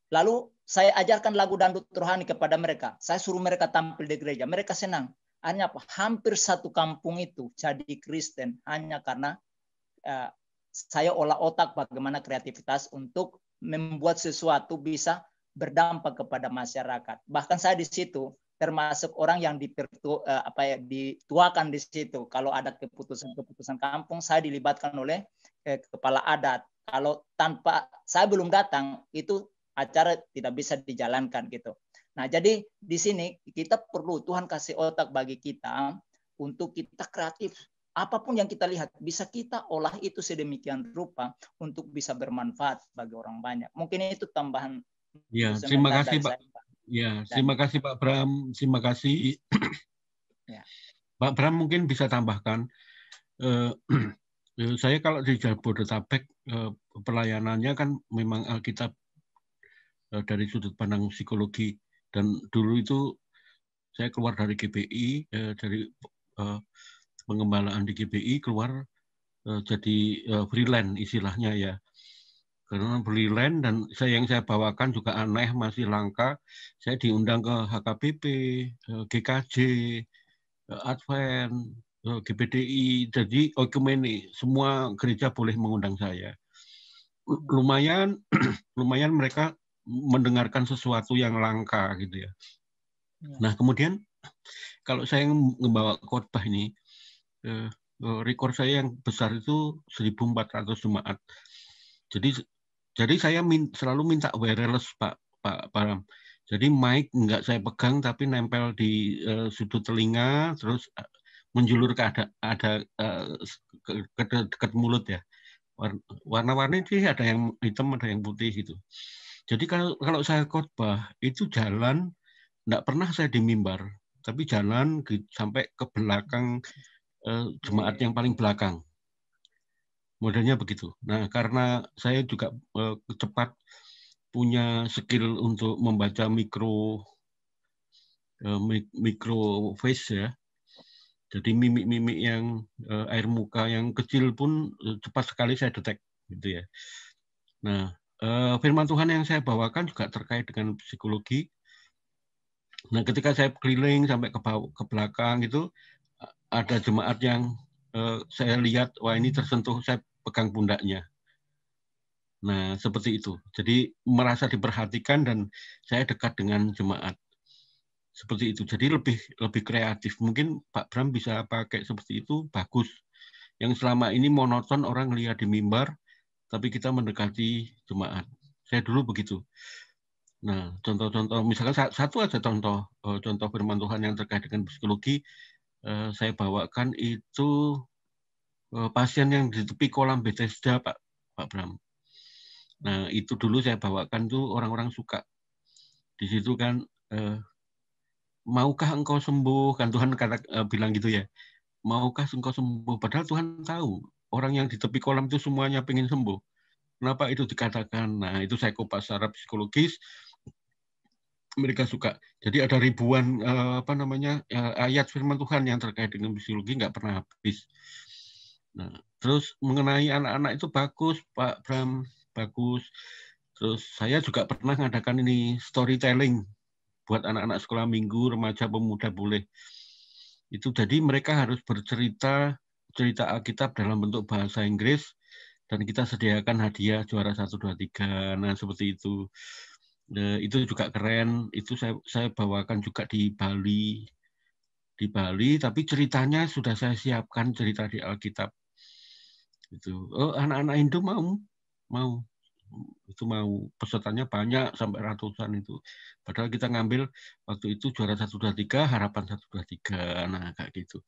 lalu saya ajarkan lagu dangdut rohani kepada mereka. Saya suruh mereka tampil di gereja, mereka senang. Hanya hampir satu kampung itu jadi Kristen hanya karena saya olah otak bagaimana kreativitas untuk membuat sesuatu bisa berdampak kepada masyarakat. Bahkan saya di situ termasuk orang yang dituakan di situ. Kalau ada keputusan kampung, saya dilibatkan oleh kepala adat. Kalau tanpa saya belum datang, itu acara tidak bisa dijalankan gitu. Nah, jadi di sini kita perlu Tuhan kasih otak bagi kita untuk kita kreatif. Apapun yang kita lihat, bisa kita olah itu sedemikian rupa untuk bisa bermanfaat bagi orang banyak. Mungkin itu tambahan. Ya, terima kasih Pak. Ya, terima kasih Pak Bram. Terima kasih. Ya. Pak Bram mungkin bisa tambahkan. Saya kalau di Jabodetabek pelayanannya kan memang Alkitab dari sudut pandang psikologi. Dan dulu itu saya keluar dari GBI, dari pengembalaan di GBI keluar jadi freelance istilahnya ya. Karena freelance dan yang saya bawakan juga aneh, masih langka. Saya diundang ke HKBP, GKJ, Advent, GBDI, jadi Oikumene, semua gereja boleh mengundang saya. Lumayan mereka mendengarkan sesuatu yang langka gitu ya. Nah kemudian kalau saya membawa khotbah ini, rekor saya yang besar itu 1.400 jemaat. Jadi saya selalu minta wireless Pak Bram. Jadi mic nggak saya pegang tapi nempel di sudut telinga, terus menjulur ke dekat mulut ya. Warna-warni sih ada yang hitam, ada yang putih gitu. Jadi kalau saya khotbah itu jalan, nggak pernah saya di mimbar, tapi jalan sampai ke belakang jemaat yang paling belakang. Modelnya begitu. Nah, karena saya juga cepat punya skill untuk membaca micro face ya. Jadi mimik-mimik yang air muka yang kecil pun cepat sekali saya detek gitu ya. Nah, firman Tuhan yang saya bawakan juga terkait dengan psikologi. Nah, ketika saya keliling sampai ke belakang itu ada jemaat yang saya lihat, wah ini tersentuh, saya pegang pundaknya. Nah, seperti itu. Jadi merasa diperhatikan dan saya dekat dengan jemaat. Seperti itu. Jadi lebih kreatif. Mungkin Pak Bram bisa pakai seperti itu, bagus. Yang selama ini monoton orang lihat di mimbar, tapi kita mendekati jemaat. Saya dulu begitu. Nah, contoh-contoh, misalkan satu aja contoh firman Tuhan yang terkait dengan psikologi, saya bawakan itu pasien yang di tepi kolam Bethesda, Pak Bram. Nah, itu dulu saya bawakan tuh orang-orang suka. Di situ kan, maukah engkau sembuh? Kan Tuhan bilang gitu ya. Maukah engkau sembuh? Padahal Tuhan tahu orang yang di tepi kolam itu semuanya pengen sembuh. Kenapa itu dikatakan? Nah, itu saya kupas secara psikologis. Mereka suka. Jadi ada ribuan ayat firman Tuhan yang terkait dengan psikologi nggak pernah habis. Nah, terus mengenai anak-anak itu bagus, Pak Bram, bagus. Terus saya juga pernah mengadakan ini storytelling buat anak-anak sekolah minggu, remaja, pemuda boleh. Itu jadi mereka harus bercerita Alkitab dalam bentuk bahasa Inggris dan kita sediakan hadiah juara 1, 2, 3. Nah, seperti itu. Itu juga keren. Itu saya bawakan juga di Bali. Tapi ceritanya sudah saya siapkan cerita di Alkitab. Itu. Oh, anak-anak Hindu mau. Itu mau pesertanya banyak sampai ratusan itu. Padahal kita ngambil waktu itu juara 1, 2, 3, harapan 1, 2, 3. Nah, kayak gitu.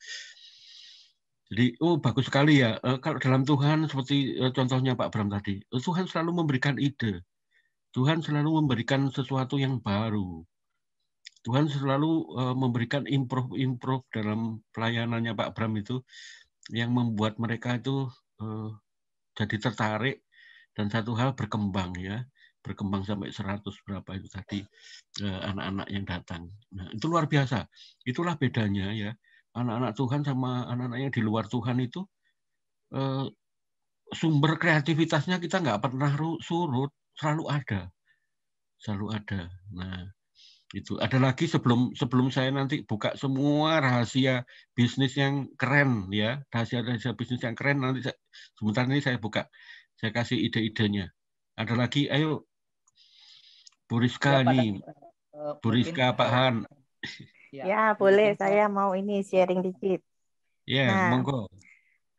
Jadi, bagus sekali ya. Kalau dalam Tuhan, seperti contohnya Pak Bram tadi, Tuhan selalu memberikan ide. Tuhan selalu memberikan sesuatu yang baru. Tuhan selalu memberikan improve dalam pelayanannya Pak Bram itu, yang membuat mereka itu jadi tertarik, dan satu hal berkembang ya. Berkembang sampai 100 berapa itu tadi anak-anak yang datang. Nah, itu luar biasa. Itulah bedanya ya. Anak-anak Tuhan sama anak-anak yang di luar Tuhan itu sumber kreativitasnya kita nggak pernah surut, selalu ada. Selalu ada. Nah, itu ada lagi sebelum saya nanti buka semua rahasia bisnis yang keren ya, rahasia bisnis yang keren, nanti sebentar ini saya buka, saya kasih ide-idenya. Ada lagi, ayo Bu Rizka Ya, nih, Bu Rizka, Pak Han. Ya, boleh. Saya mau ini sharing dikit. Ya, Nah, monggo.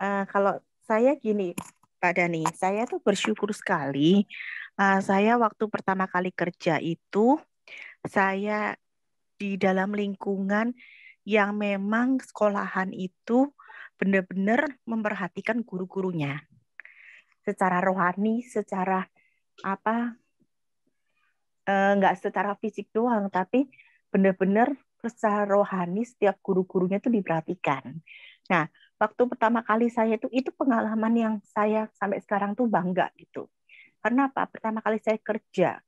Kalau saya gini, Pak Dani, saya tuh bersyukur sekali. Saya waktu pertama kali kerja itu, saya di dalam lingkungan yang memang sekolahan itu benar-benar memperhatikan guru-gurunya. Secara rohani, secara apa, nggak secara fisik doang, tapi benar-benar secara rohani setiap guru-gurunya itu diperhatikan. Nah, waktu pertama kali saya itu pengalaman yang saya sampai sekarang tuh bangga gitu. Karena apa? Pertama kali saya kerja,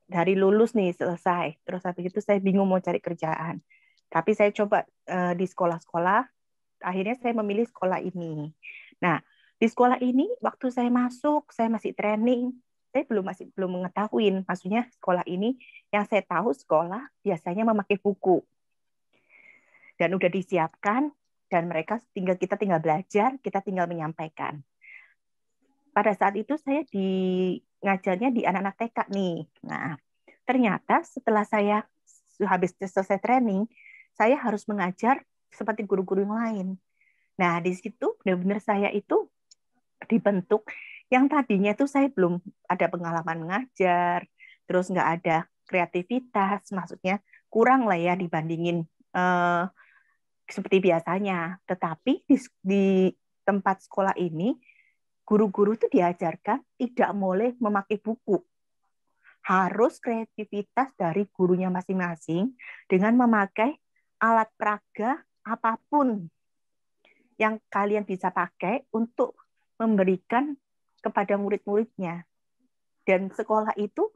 dari lulus nih selesai, terus habis itu saya bingung mau cari kerjaan. Tapi saya coba di sekolah-sekolah, akhirnya saya memilih sekolah ini. Nah, di sekolah ini waktu saya masuk, saya masih training, saya belum mengetahui, maksudnya sekolah ini yang saya tahu sekolah biasanya memakai buku dan udah disiapkan, dan kita tinggal belajar, kita tinggal menyampaikan. Pada saat itu saya ngajarnya di anak-anak TK nih. Nah, ternyata setelah saya habis selesai training, saya harus mengajar seperti guru-guru yang lain. Nah, di situ benar-benar saya itu dibentuk. Yang tadinya itu saya belum ada pengalaman mengajar, terus nggak ada kreativitas, maksudnya kurang lah ya dibandingin seperti biasanya. Tetapi di tempat sekolah ini, guru-guru itu diajarkan tidak boleh memakai buku. Harus kreativitas dari gurunya masing-masing dengan memakai alat peraga apapun yang kalian bisa pakai untuk memberikan kepada murid-muridnya. Dan sekolah itu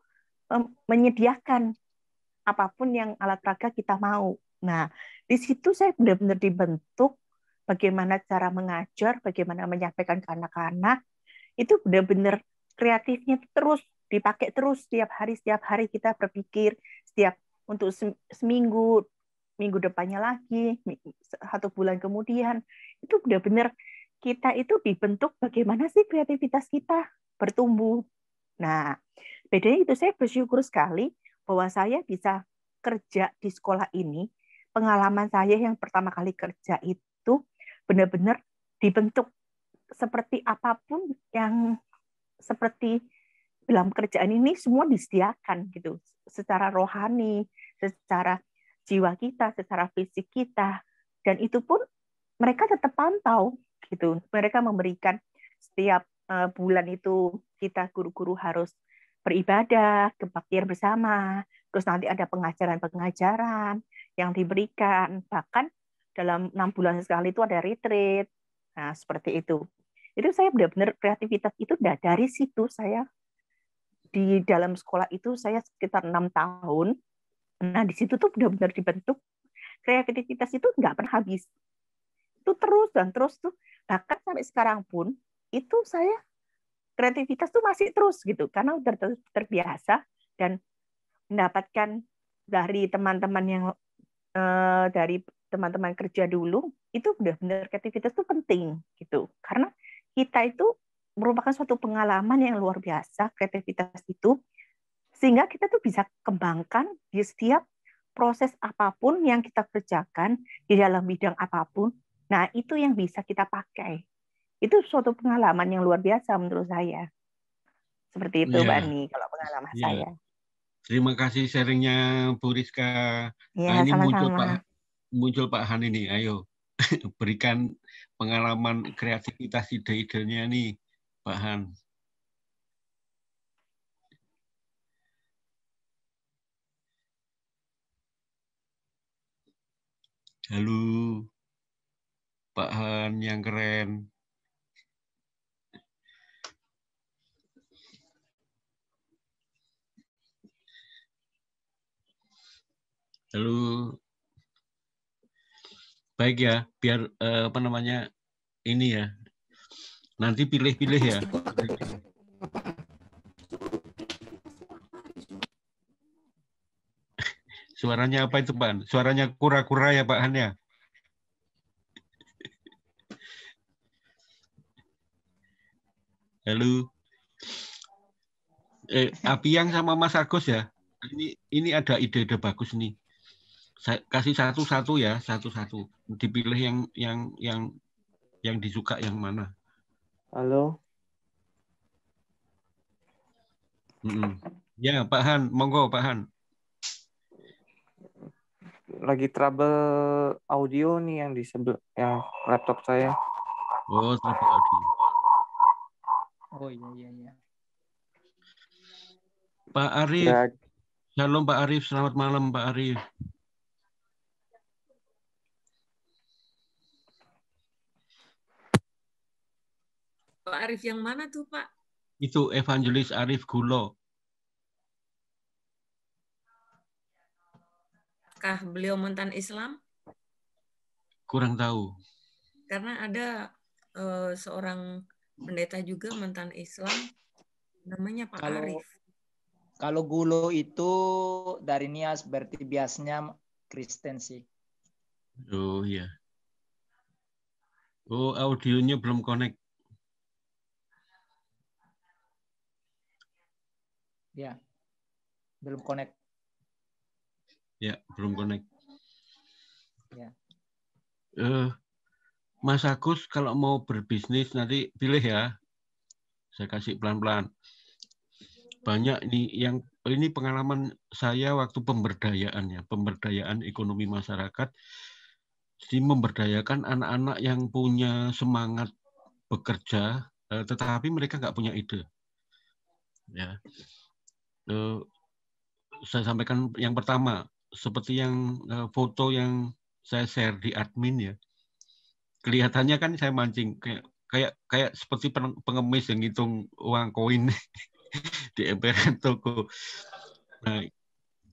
menyediakan apapun yang alat peraga kita mau. Nah, di situ saya benar-benar dibentuk bagaimana cara mengajar, bagaimana menyampaikan ke anak-anak. Itu benar-benar kreatifnya terus dipakai terus setiap hari kita berpikir setiap untuk seminggu, minggu depannya lagi, 1 bulan kemudian, itu benar-benar kita itu dibentuk bagaimana sih kreativitas kita bertumbuh. Nah, bedanya itu saya bersyukur sekali bahwa saya bisa kerja di sekolah ini. Pengalaman saya yang pertama kali kerja itu benar-benar dibentuk seperti apapun yang seperti dalam kerjaan ini semua disediakan gitu, secara rohani, secara jiwa kita, secara fisik kita, dan itu pun mereka tetap pantau gitu. Mereka memberikan setiap bulan itu kita guru-guru harus beribadah, kebaktian bersama, terus nanti ada pengajaran-pengajaran yang diberikan, bahkan dalam 6 bulan sekali itu ada retreat. Nah, seperti itu. Itu saya benar-benar kreativitas itu dari situ saya di dalam sekolah itu saya sekitar 6 tahun. Nah, di situ tuh benar-benar dibentuk kreativitas itu nggak pernah habis. Itu terus dan terus tuh, bahkan sampai sekarang pun itu saya kreativitas tuh masih terus gitu, karena udah terbiasa dan mendapatkan dari teman-teman yang dari teman-teman kerja dulu, itu benar-benar kreativitas itu penting gitu, karena kita itu merupakan suatu pengalaman yang luar biasa kreativitas itu, sehingga kita tuh bisa kembangkan di setiap proses apapun yang kita kerjakan di dalam bidang apapun. Nah, itu yang bisa kita pakai. Itu suatu pengalaman yang luar biasa menurut saya. Seperti itu, Iya, Bani, kalau pengalaman iya. saya. Terima kasih sharingnya Bu Rizka. Nah, Iya, ini sama-sama. muncul Pak Han ini. Ayo berikan pengalaman kreativitas ide-idenya nih, Pak Han. Halo, Pak Han yang keren. Halo. Baik ya, biar apa namanya ini ya. Nanti pilih-pilih ya. Suaranya apa itu, Pak? Suaranya kura-kura ya, Pak Han ya? Halo. Apiang sama Mas Agus ya. Ini ada ide-ide bagus nih. Saya kasih satu-satu ya, satu-satu. Dipilih yang disuka yang mana. Halo. Ya, Pak Han, monggo Pak Han. Lagi trouble audio nih yang di sebelah yang laptop saya. Oh, trouble audio. Oh iya. Pak Arif. Ya. Shalom Pak Arif, selamat malam Pak Arif. Pak Arif yang mana tuh, Pak? Itu Evangelis Arif Gulo. Apakah beliau mantan Islam? Kurang tahu. Karena ada seorang pendeta juga mantan Islam, namanya Pak Arif. Kalau Gulo itu dari Nias, berarti biasanya Kristen sih. Oh iya. Oh, audionya belum connect. Ya, belum connect. Ya, belum connect. Ya. Mas Agus, kalau mau berbisnis nanti pilih ya. Saya kasih pelan-pelan. Banyak ini pengalaman saya waktu pemberdayaan ekonomi masyarakat. Jadi memberdayakan anak-anak yang punya semangat bekerja, tetapi mereka nggak punya ide. Ya. Saya sampaikan yang pertama, seperti yang foto yang saya share di admin ya. Kelihatannya kan saya mancing kayak seperti pengemis yang ngitung uang koin di emperan toko. Nah,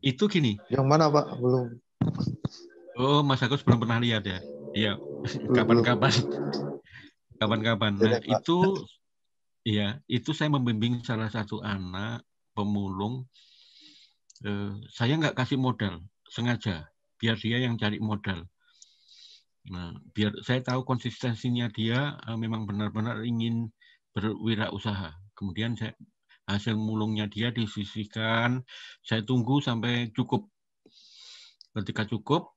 itu gini. Yang mana Pak? Belum. Oh, Mas Agus belum pernah lihat ya? Iya, kapan-kapan. Kapan-kapan. Nah, itu saya membimbing salah satu anak pemulung. Saya nggak kasih modal, sengaja. Biar dia yang cari modal. Nah, biar saya tahu konsistensinya dia memang benar-benar ingin berwirausaha. Kemudian hasil mulungnya dia disisihkan, saya tunggu sampai cukup. Ketika cukup,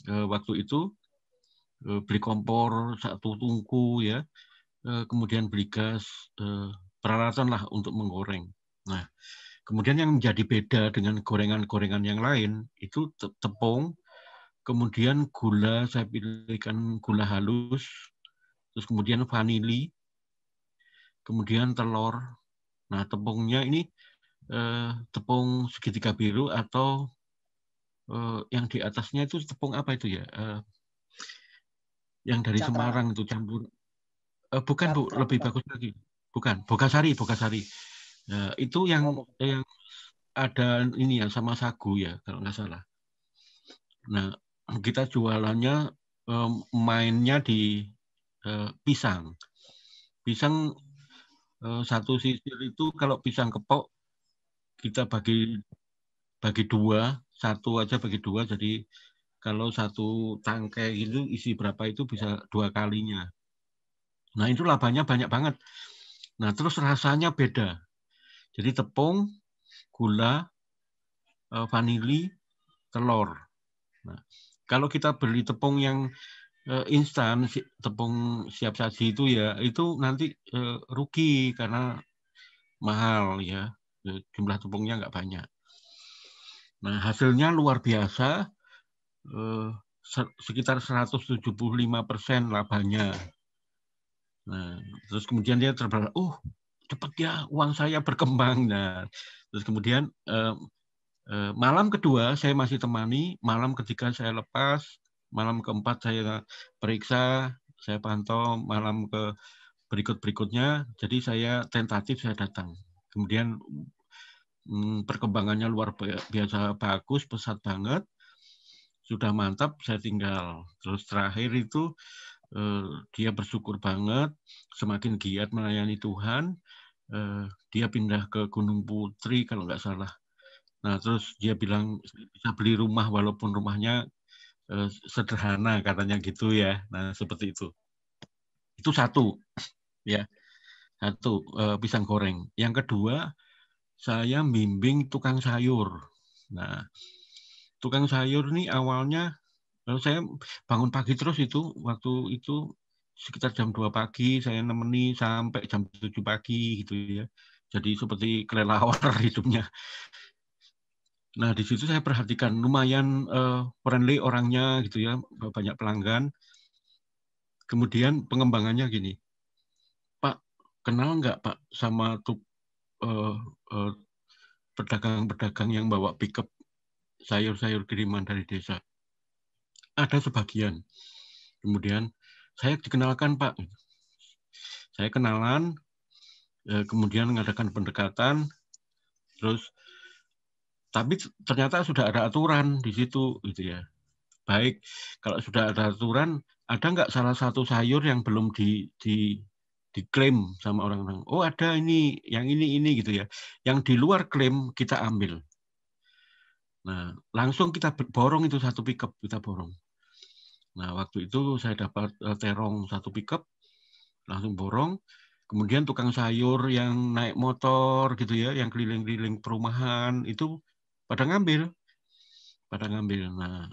waktu itu beli kompor 1 tungku ya, kemudian beli gas, peralatan lah untuk menggoreng. Nah, kemudian yang menjadi beda dengan gorengan-gorengan yang lain itu tepung. Kemudian gula, saya pilihkan gula halus, terus kemudian vanili, kemudian telur. Nah, tepungnya ini tepung segitiga biru atau yang di atasnya itu tepung apa itu ya? Yang dari Cakra. Semarang itu campur. Bukan Bu, lebih bagus lagi. Bukan, Bogasari. Itu yang ada ini ya sama sagu ya, kalau nggak salah. Nah, kita jualannya mainnya di pisang. Pisang satu sisir itu kalau pisang kepok kita bagi 2, satu aja bagi 2. Jadi kalau satu tangkai itu isi berapa itu bisa 2 kalinya. Nah, itu labanya banyak banget. Nah, terus rasanya beda. Jadi tepung, gula, vanili, telur. Nah, kalau kita beli tepung yang instan, tepung siap saji itu ya, itu nanti rugi karena mahal ya, jumlah tepungnya nggak banyak. Nah, hasilnya luar biasa, sekitar 175% labanya. Nah, terus kemudian dia terberat, cepat ya uang saya berkembang. Nah, terus kemudian malam kedua saya masih temani, malam ketiga saya lepas, malam keempat saya periksa, saya pantau, malam ke berikutnya, jadi saya tentatif saya datang. Kemudian perkembangannya luar biasa bagus, pesat banget, sudah mantap, saya tinggal. Terus terakhir itu dia bersyukur banget, semakin giat melayani Tuhan, dia pindah ke Gunung Putri kalau nggak salah. Nah, terus dia bilang bisa beli rumah walaupun rumahnya sederhana katanya gitu ya. Nah, seperti itu. Itu satu, ya. Satu, pisang goreng. Yang kedua, saya bimbing tukang sayur. Nah, tukang sayur ini awalnya saya bangun pagi terus itu, waktu itu sekitar jam 2 pagi, saya nemeni sampai jam 7 pagi gitu ya. Jadi seperti kelelawar hidupnya. Nah, di situ saya perhatikan lumayan friendly orangnya gitu ya, banyak pelanggan. Kemudian pengembangannya gini, Pak, kenal nggak Pak sama pedagang-pedagang yang bawa pickup sayur-sayur kiriman dari desa? Ada sebagian. Kemudian saya dikenalkan Pak. Saya kenalan, kemudian mengadakan pendekatan, terus tapi ternyata sudah ada aturan di situ gitu ya. Baik, kalau sudah ada aturan, ada nggak salah satu sayur yang belum diklaim sama orang-orang? Oh ada ini, yang ini gitu ya. Yang di luar klaim kita ambil. Nah langsung kita borong itu satu pickup, kita borong. Nah waktu itu saya dapat terong satu pickup, langsung borong. Kemudian tukang sayur yang naik motor gitu ya, yang keliling-keliling perumahan itu pada ngambil. Nah,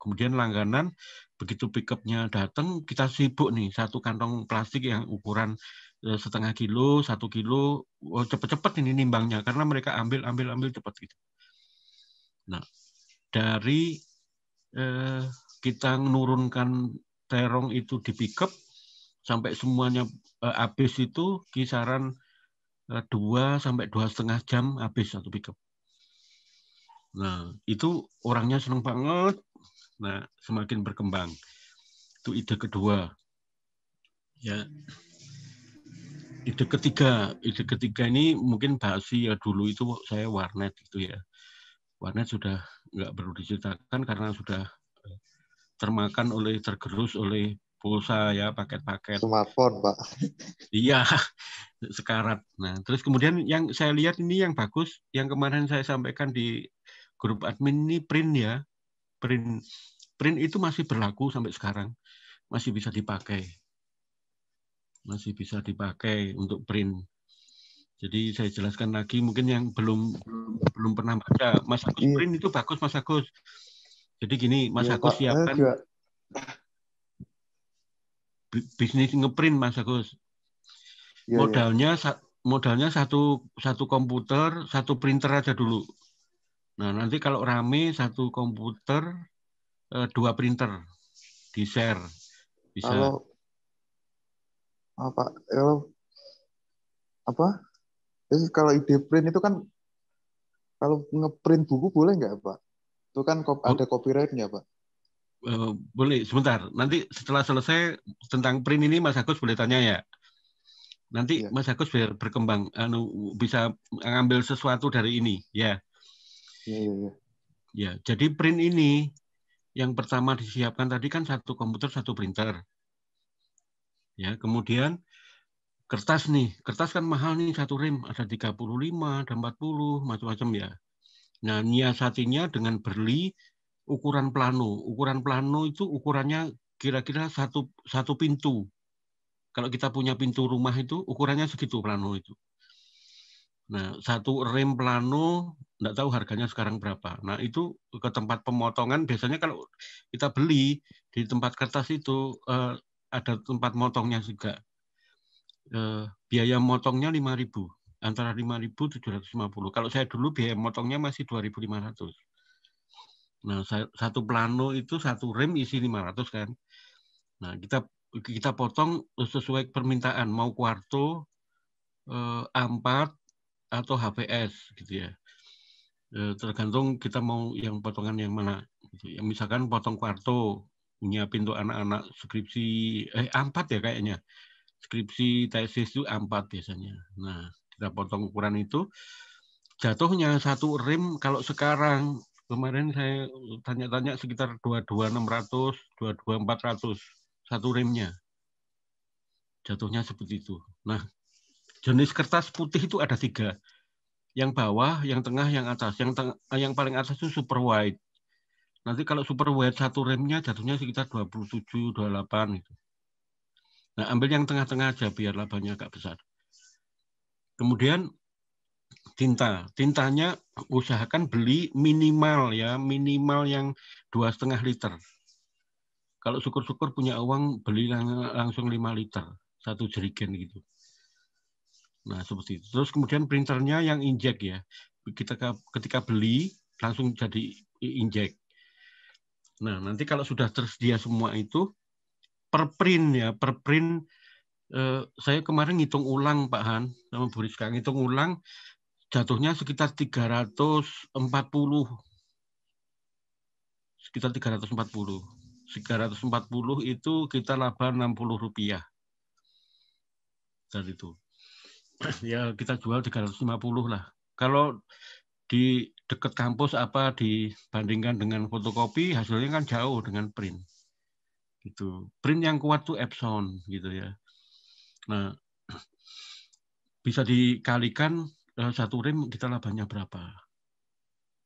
kemudian langganan begitu pickupnya datang, kita sibuk nih satu kantong plastik yang ukuran setengah kilo, 1 kilo, cepet-cepet ini nimbangnya karena mereka ambil cepat gitu. Nah, dari kita menurunkan terong itu di pickup sampai semuanya habis itu kisaran 2 sampai 2,5 jam habis satu pickup. Nah, itu orangnya senang banget. Nah, semakin berkembang. Itu ide kedua. Ya. Ide ketiga ini mungkin basi ya, dulu itu saya warnet gitu ya. Warnet sudah nggak perlu diceritakan karena sudah tergerus oleh pulsa ya, paket-paket. Smartphone, Pak. Iya, sekarat. Nah, terus kemudian yang saya lihat ini yang bagus, yang kemarin saya sampaikan di grup admin ini print ya. Print itu masih berlaku sampai sekarang. Masih bisa dipakai. Masih bisa dipakai untuk print. Jadi saya jelaskan lagi, mungkin yang belum pernah baca. Mas Agus print itu bagus, Mas Agus. Jadi gini, Mas Agus siapkan bisnis ngeprint, Mas Agus. Modalnya satu komputer, satu printer aja dulu. Nah, nanti kalau rame satu komputer, 2 printer di-share. Bisa. Kalau ide print itu kan kalau ngeprint buku boleh nggak, Pak? Itu kan ada copyright-nya, Pak. Boleh, sebentar. Nanti setelah selesai tentang print ini Mas Agus boleh tanya ya. Nanti Mas Agus biar berkembang, bisa ngambil sesuatu dari ini, ya. Iya. Ya, jadi print ini yang pertama disiapkan tadi kan satu komputer, satu printer. Ya, kemudian kertas nih. Kertas kan mahal nih, satu rem ada 35, ada 40, macam-macam ya. Nah, nyiasatinya dengan beli ukuran plano. Ukuran plano itu ukurannya kira-kira satu pintu. Kalau kita punya pintu rumah itu ukurannya segitu plano itu. Nah, satu rem plano, nggak tahu harganya sekarang berapa. Nah, itu ke tempat pemotongan, biasanya kalau kita beli di tempat kertas itu ada tempat motongnya juga. Biaya motongnya 5.000. antara 5.750. Kalau saya dulu biaya motongnya masih 2.500. Nah, satu plano itu satu rem isi 500 kan. Nah, kita potong sesuai permintaan, mau kuarto, A4 atau HPS gitu ya. Tergantung kita mau yang potongan yang mana. Gitu ya. Misalkan potong kuarto, nyiapin untuk anak-anak skripsi A4 ya kayaknya. Skripsi tesis itu A4 biasanya. Nah, kita potong ukuran itu. Jatuhnya satu rem kalau sekarang, kemarin saya tanya-tanya sekitar 22.600, 22.400 satu remnya. Jatuhnya seperti itu. Nah, jenis kertas putih itu ada 3. Yang bawah, yang tengah, yang atas. Yang paling atas itu super white. Nanti kalau super white satu remnya jatuhnya sekitar 27, 28 gitu. Nah, ambil yang tengah-tengah aja biar labanya agak besar. Kemudian tintanya usahakan beli minimal yang 2,5 liter. Kalau syukur-syukur punya uang beli langsung 5 liter, 1 jerigen gitu. Nah, seperti itu. Terus kemudian printernya yang injek ya. Ketika beli langsung jadi injek. Nah, nanti kalau sudah tersedia semua itu per print saya kemarin ngitung ulang Pak Han sama Bu Rizka, ngitung ulang jatuhnya sekitar 340. Sekitar 340. 340 itu kita laba Rp60. Dari itu. Ya kita jual 350 lah. Kalau di dekat kampus apa dibandingkan dengan fotokopi hasilnya kan jauh dengan print. Gitu. Print yang kuat tuh Epson gitu ya. Nah, bisa dikalikan satu rem kita labanya berapa.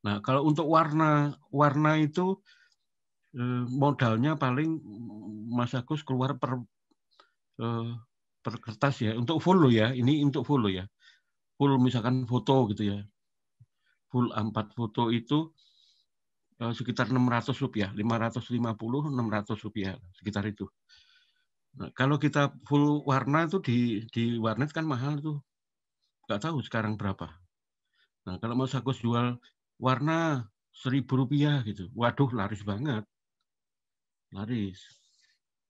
Nah, kalau untuk warna itu modalnya paling Mas Agus keluar per kertas ya, untuk full loh ya, ini untuk full loh ya. Full misalkan foto gitu ya. Full A4 foto itu sekitar Rp600, 550, Rp600 sekitar itu. Nah, kalau kita full warna itu di warnet kan mahal tuh. Nggak tahu sekarang berapa. Nah, kalau Mas Agus jual warna Rp1.000 gitu. Waduh, laris banget. Laris.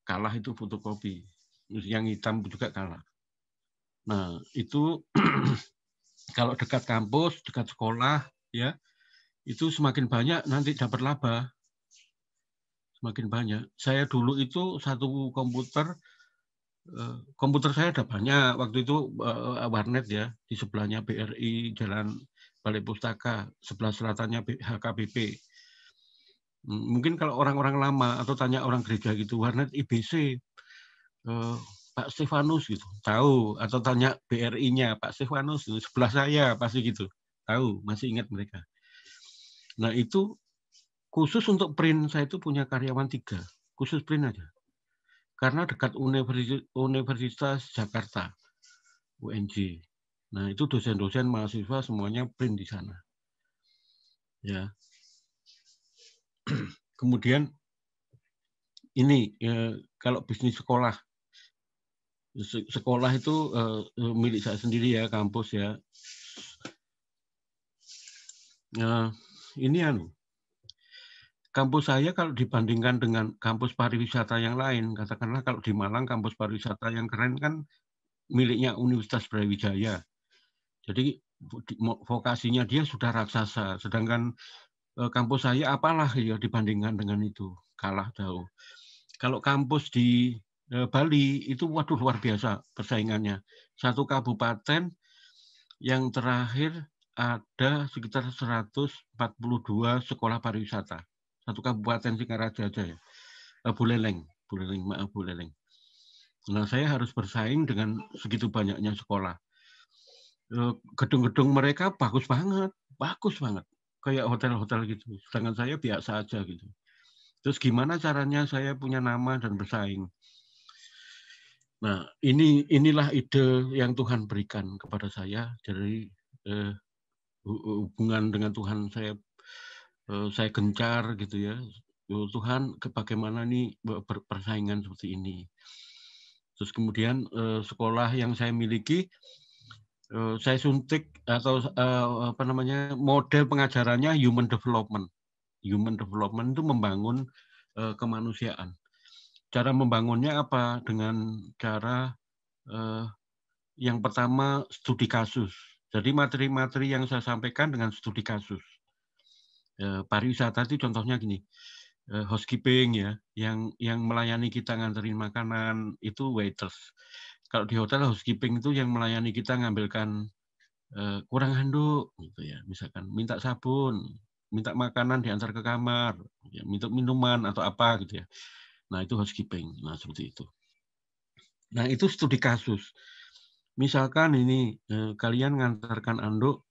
Kalah itu fotokopi. Yang hitam juga kalah. Nah, itu kalau dekat kampus, dekat sekolah, ya, itu semakin banyak nanti dapat laba. Semakin banyak. Saya dulu itu satu komputer saya ada banyak. Waktu itu warnet ya, di sebelahnya BRI, Jalan Balai Pustaka, sebelah selatannya HKBP. Mungkin kalau orang-orang lama atau tanya orang gereja gitu, warnet IBC, Pak Stefanus gitu, tahu. Atau tanya BRI-nya, Pak Stefanus, sebelah saya pasti gitu, tahu, masih ingat mereka. Nah itu khusus untuk print, saya itu punya karyawan 3, khusus print aja. Karena dekat Universitas Jakarta, UNJ. Nah itu dosen-dosen, mahasiswa semuanya print di sana. Ya. Kemudian ini kalau bisnis sekolah itu milik saya sendiri ya, kampus ya. Ini kampus saya kalau dibandingkan dengan kampus pariwisata yang lain, katakanlah kalau di Malang kampus pariwisata yang keren kan miliknya Universitas Brawijaya. Jadi vokasinya dia sudah raksasa, sedangkan kampus saya apalah ya dibandingkan dengan itu, kalah jauh. Kalau kampus di Bali itu waduh luar biasa persaingannya. Satu kabupaten yang terakhir ada sekitar 142 sekolah pariwisata. Satu kabupaten Singaraja aja ya. Buleleng. Nah, saya harus bersaing dengan segitu banyaknya sekolah. Gedung-gedung mereka bagus banget. Kayak hotel-hotel gitu. Sedangkan saya biasa aja gitu. Terus gimana caranya saya punya nama dan bersaing? Nah, inilah ide yang Tuhan berikan kepada saya dari hubungan dengan Tuhan saya gencar gitu ya. Tuhan, bagaimana nih persaingan seperti ini. Terus kemudian sekolah yang saya miliki saya suntik atau apa namanya, model pengajarannya human development. Human development itu membangun kemanusiaan. Cara membangunnya apa? Dengan cara yang pertama studi kasus. Jadi materi-materi yang saya sampaikan dengan studi kasus. Pariwisata itu contohnya gini, housekeeping ya, yang melayani kita nganterin makanan itu waiters. Kalau di hotel housekeeping itu yang melayani kita ngambilkan kurang handuk gitu ya, misalkan minta sabun, minta makanan diantar ke kamar, ya, minta minuman atau apa gitu ya. Nah itu housekeeping. Nah seperti itu. Nah itu studi kasus. Misalkan ini kalian ngantarkan anduk,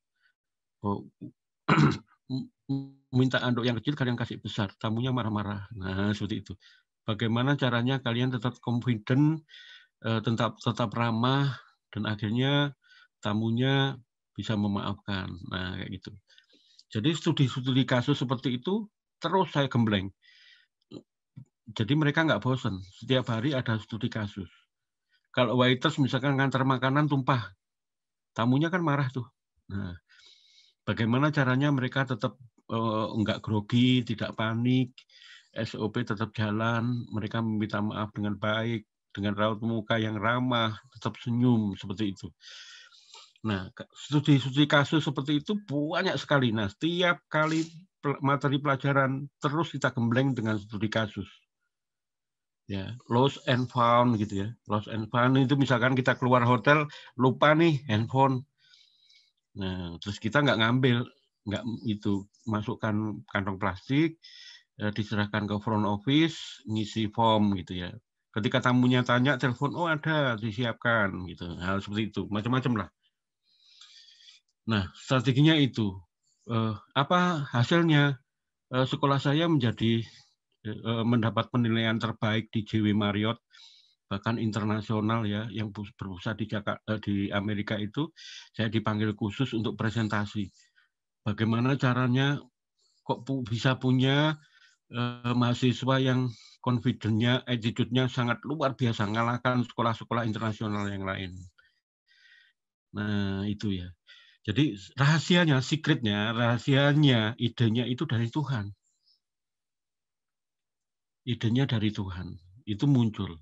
minta anduk yang kecil kalian kasih besar, tamunya marah-marah. Nah seperti itu. Bagaimana caranya kalian tetap confident, tetap ramah, dan akhirnya tamunya bisa memaafkan. Nah kayak gitu. Jadi studi-studi kasus seperti itu terus saya gembleng. Jadi mereka nggak bosan. Setiap hari ada studi kasus. Kalau waiters misalkan ngantar makanan tumpah, tamunya kan marah tuh. Nah, bagaimana caranya mereka tetap nggak grogi, tidak panik, SOP tetap jalan, mereka meminta maaf dengan baik, dengan raut muka yang ramah, tetap senyum, seperti itu. Nah, studi-studi kasus seperti itu banyak sekali. Nah, setiap kali materi pelajaran terus kita gembleng dengan studi kasus. Ya, lost and found gitu ya. Lost and found itu misalkan kita keluar hotel lupa nih handphone. Nah, terus kita nggak ngambil, nggak itu masukkan kantong plastik, diserahkan ke front office, ngisi form gitu ya. Ketika tamunya tanya, telepon, oh ada, disiapkan gitu. Hal seperti itu, macam-macam lah. Nah, strateginya itu. Apa hasilnya? Sekolah saya mendapat penilaian terbaik di JW Marriott, bahkan internasional ya, yang berpusat di Jakarta, di Amerika itu. Saya dipanggil khusus untuk presentasi. Bagaimana caranya kok bisa punya mahasiswa yang confident-nya, attitude-nya sangat luar biasa, ngalahkan sekolah-sekolah internasional yang lain. Nah, itu ya. Jadi rahasianya, secretnya, rahasianya, idenya itu dari Tuhan. Idenya dari Tuhan. Itu muncul.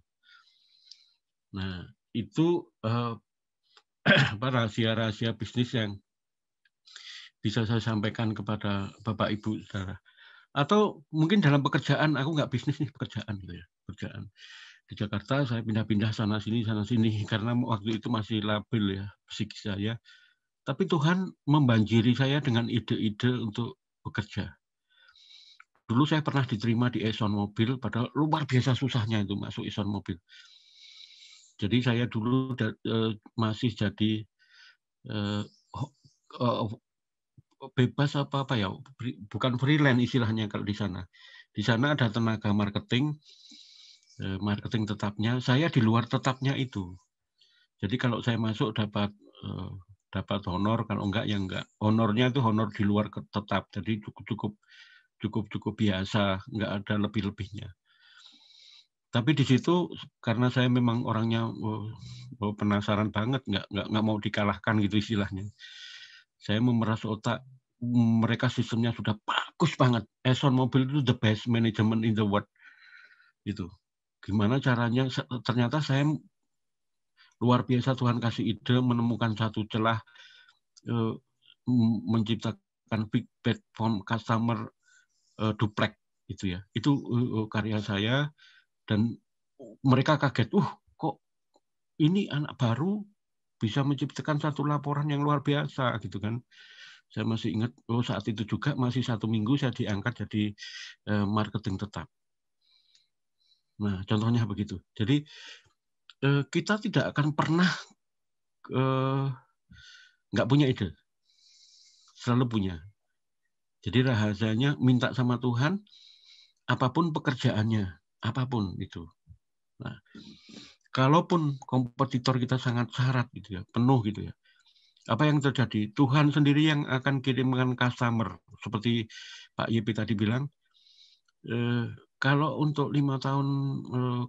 Nah, itu rahasia-rahasia bisnis yang bisa saya sampaikan kepada Bapak Ibu Saudara. Atau mungkin dalam pekerjaan, aku nggak bisnis nih, pekerjaan gitu ya, pekerjaan. Di Jakarta saya pindah-pindah sana sini karena waktu itu masih labil ya psikis saya. Tapi Tuhan membanjiri saya dengan ide-ide untuk bekerja. Dulu saya pernah diterima di Exxon Mobil, padahal luar biasa susahnya itu masuk Exxon Mobil. Jadi saya dulu masih jadi bebas apa ya, bukan freelance istilahnya kalau di sana. Di sana ada tenaga marketing tetapnya. Saya di luar tetapnya itu. Jadi kalau saya masuk dapat honor, kalau enggak ya enggak. Honornya itu honor di luar tetap. Jadi cukup biasa, enggak ada lebih-lebihnya. Tapi di situ karena saya memang orangnya penasaran banget, enggak mau dikalahkan gitu istilahnya. Saya memeras otak, mereka sistemnya sudah bagus banget. Exxon Mobil itu the best management in the world. Itu. Gimana caranya? Ternyata saya luar biasa, Tuhan kasih ide menemukan satu celah menciptakan feedback from customer duplex itu ya. Itu karya saya dan mereka kaget. Kok ini anak baru bisa menciptakan satu laporan yang luar biasa gitu kan. Saya masih ingat saat itu juga masih 1 minggu saya diangkat jadi marketing tetap. Nah, contohnya begitu. Jadi kita tidak akan pernah nggak punya ide, selalu punya. Jadi rahasianya minta sama Tuhan, apapun pekerjaannya, apapun itu. Nah, kalaupun kompetitor kita sangat syarat gitu ya, penuh gitu ya, apa yang terjadi? Tuhan sendiri yang akan kirimkan customer, seperti Pak YP tadi bilang. Kalau untuk 5 tahun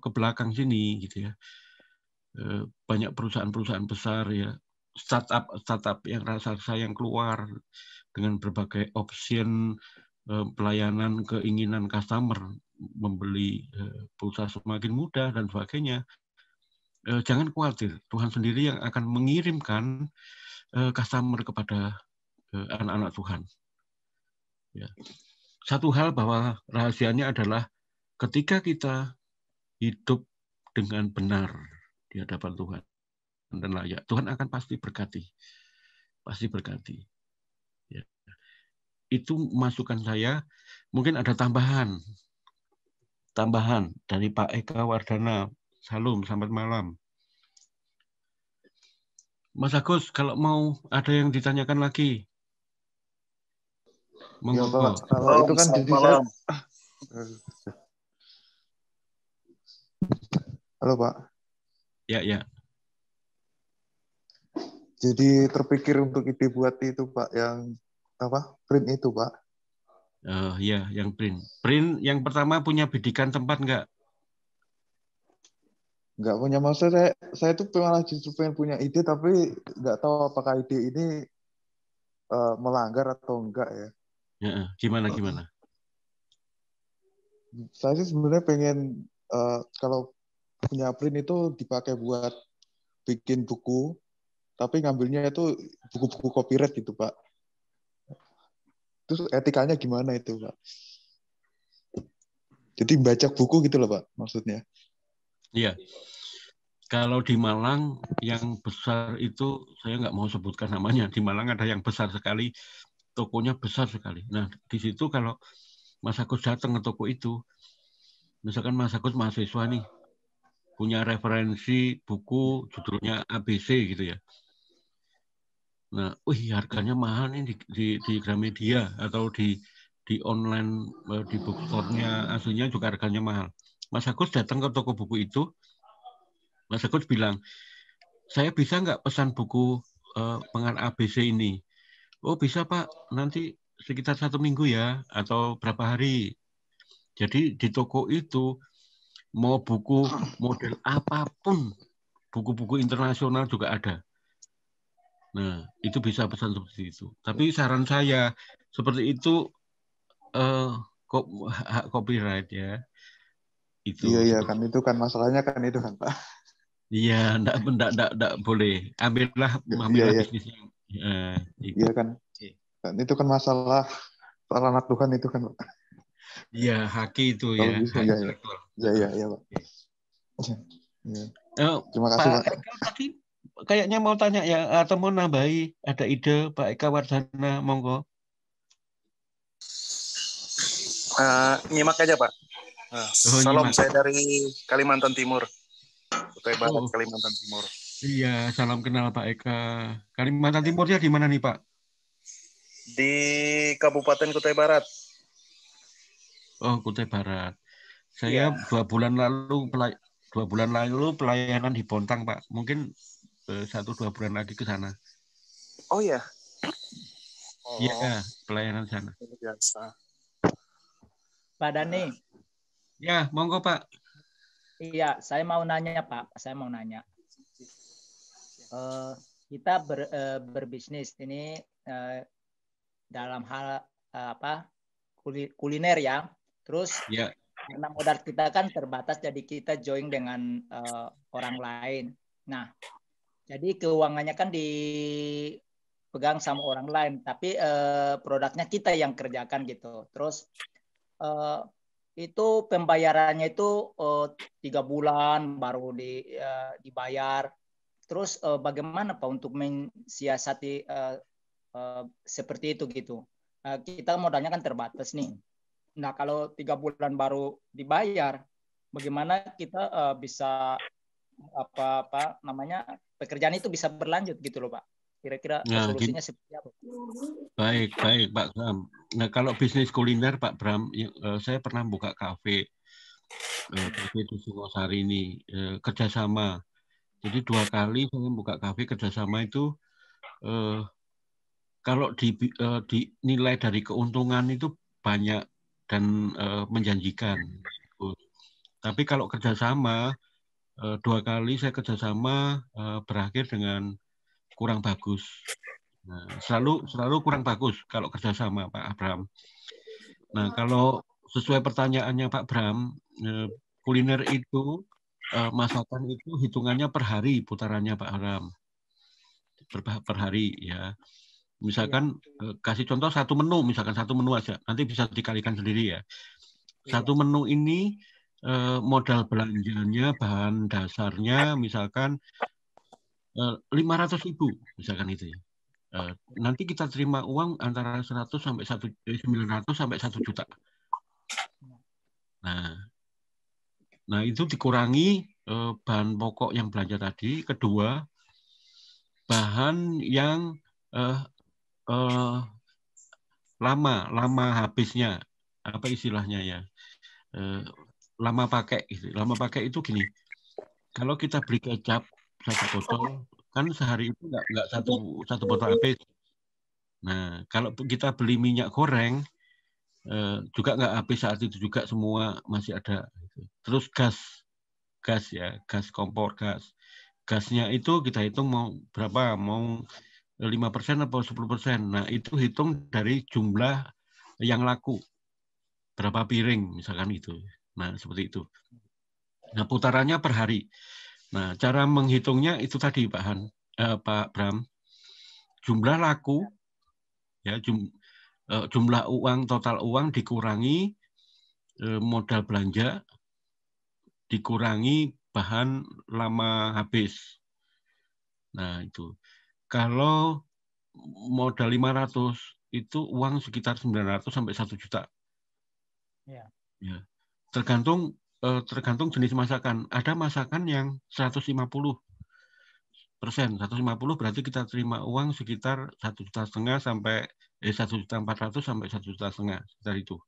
ke belakang sini gitu ya, banyak perusahaan-perusahaan besar ya startup yang raksasa yang keluar dengan berbagai option pelayanan keinginan customer membeli pulsa semakin mudah dan sebagainya. Jangan khawatir, Tuhan sendiri yang akan mengirimkan customer kepada anak-anak Tuhan. Ya. Satu hal bahwa rahasianya adalah ketika kita hidup dengan benar di hadapan Tuhan dan layak, Tuhan akan pasti berkati. Pasti berkati. Ya. Itu masukan saya. Mungkin ada tambahan dari Pak Eka Wardana. Salam, selamat malam. Mas Agus, kalau mau ada yang ditanyakan lagi. Ya, Monggo. Pak. Kalau itu kan jadi saya... Halo, Pak. Ya. Jadi terpikir untuk ide buat itu, Pak, yang apa? Print itu, Pak. Ya, yang print. Print yang pertama punya bidikan tempat nggak? Nggak punya, maksud saya tuh malah justru pengen punya ide, tapi nggak tahu apakah ide ini melanggar atau enggak ya. Gimana? Saya sih sebenarnya pengen kalau punya print itu dipakai buat bikin buku, tapi ngambilnya itu buku-buku copyright gitu, Pak. Terus etikanya gimana itu, Pak? Jadi baca buku gitu loh, Pak, maksudnya. Iya. Kalau di Malang yang besar itu, saya nggak mau sebutkan namanya. Di Malang ada yang besar sekali, tokonya besar sekali. Nah, di situ kalau Mas Agus datang ke toko itu, misalkan Mas Agus mahasiswa nih, punya referensi buku judulnya ABC gitu ya. Nah, harganya mahal nih di Gramedia atau di online, di bookstore-nya aslinya juga harganya mahal. Mas Agus datang ke toko buku itu, Mas Agus bilang, saya bisa nggak pesan buku pengarang ABC ini? Oh bisa Pak, nanti sekitar 1 minggu ya, atau berapa hari. Jadi di toko itu, mau buku model apapun, buku-buku internasional juga ada. Nah, itu bisa pesan seperti itu. Tapi saran saya, seperti itu hak copyright ya. Itu. Iya kan, itu kan masalahnya kan itu kan, Pak. Iya, enggak boleh. Ambillah bisnisnya. Iya kan. Kan itu kan masalah para anak Tuhan itu kan, Pak. Iya, haki itu kalau ya. bisa, iya, Pak. Ya. Terima kasih, Pak. Eka tadi kayaknya mau tanya ya, atau mau nambahi, ada ide Pak Eka Wardana, monggo. Nyimak aja, Pak. Salam, saya dari Kalimantan Timur. Kutai Barat, Kalimantan Timur. Iya, salam kenal Pak Eka. Kalimantan Timurnya di mana nih, Pak? Di Kabupaten Kutai Barat. Oh, Kutai Barat. Saya 2 bulan lalu pelayanan di Bontang, Pak. Mungkin 1-2 bulan lagi ke sana. Oh ya. Iya, pelayanan sana. Biasa. Pak Dani. Ya, monggo Pak. Iya, saya mau nanya Pak. Saya mau nanya. Kita berbisnis ini dalam hal kuliner ya. Terus karena modal kita kan terbatas, jadi kita join dengan orang lain. Nah, jadi keuangannya kan dipegang sama orang lain, tapi produknya kita yang kerjakan gitu. Terus itu pembayarannya itu 3 bulan baru dibayar. Terus bagaimana Pak untuk mensiasati seperti itu gitu? Kita modalnya kan terbatas nih. Nah, kalau 3 bulan baru dibayar, bagaimana kita bisa pekerjaan itu bisa berlanjut gitu loh, Pak? Kira-kira solusinya seperti apa? Baik Pak Bram. Nah, kalau bisnis kuliner Pak Bram, saya pernah buka kafe di Singosari ini, kerjasama. Jadi 2 kali saya buka kafe kerjasama itu, kalau dinilai dari keuntungan itu banyak dan menjanjikan. Tapi kalau kerjasama, 2 kali saya kerjasama berakhir dengan kurang bagus. Nah, selalu kurang bagus kalau kerjasama, Pak Abraham. Nah, kalau sesuai pertanyaannya Pak Bram, kuliner itu, masakan itu hitungannya per hari putarannya Pak Abraham. Per hari ya. Misalkan kasih contoh satu menu, misalkan satu menu aja, nanti bisa dikalikan sendiri ya. Satu menu ini modal belanjanya, bahan dasarnya misalkan 500.000 misalkan itu ya. Nanti kita terima uang antara 900 sampai 1 juta. Nah itu dikurangi bahan pokok yang belanja tadi. Kedua, bahan yang lama habisnya, apa istilahnya ya, lama pakai. Lama pakai itu gini, kalau kita beli kecap 1 botol, kan sehari itu nggak satu botol habis. Nah, kalau kita beli minyak goreng, juga nggak habis saat itu juga, semua masih ada. Terus gas ya, gas kompor, gasnya itu kita hitung mau berapa, mau 5% atau 10%. Nah, itu hitung dari jumlah yang laku, berapa piring misalkan itu. Nah, seperti itu. Nah, putarannya per hari. Nah, cara menghitungnya itu tadi Pak Bram, jumlah laku ya, jumlah uang, total uang dikurangi modal belanja, dikurangi bahan lama habis. Nah, itu. Kalau modal 500 itu uang sekitar 900 sampai 1 juta. Ya. Tergantung jenis masakan. Ada masakan yang 150%. 150 berarti kita terima uang sekitar 1,5 juta sampai 1.400.000 sampai 1,5 juta, sekitar itu.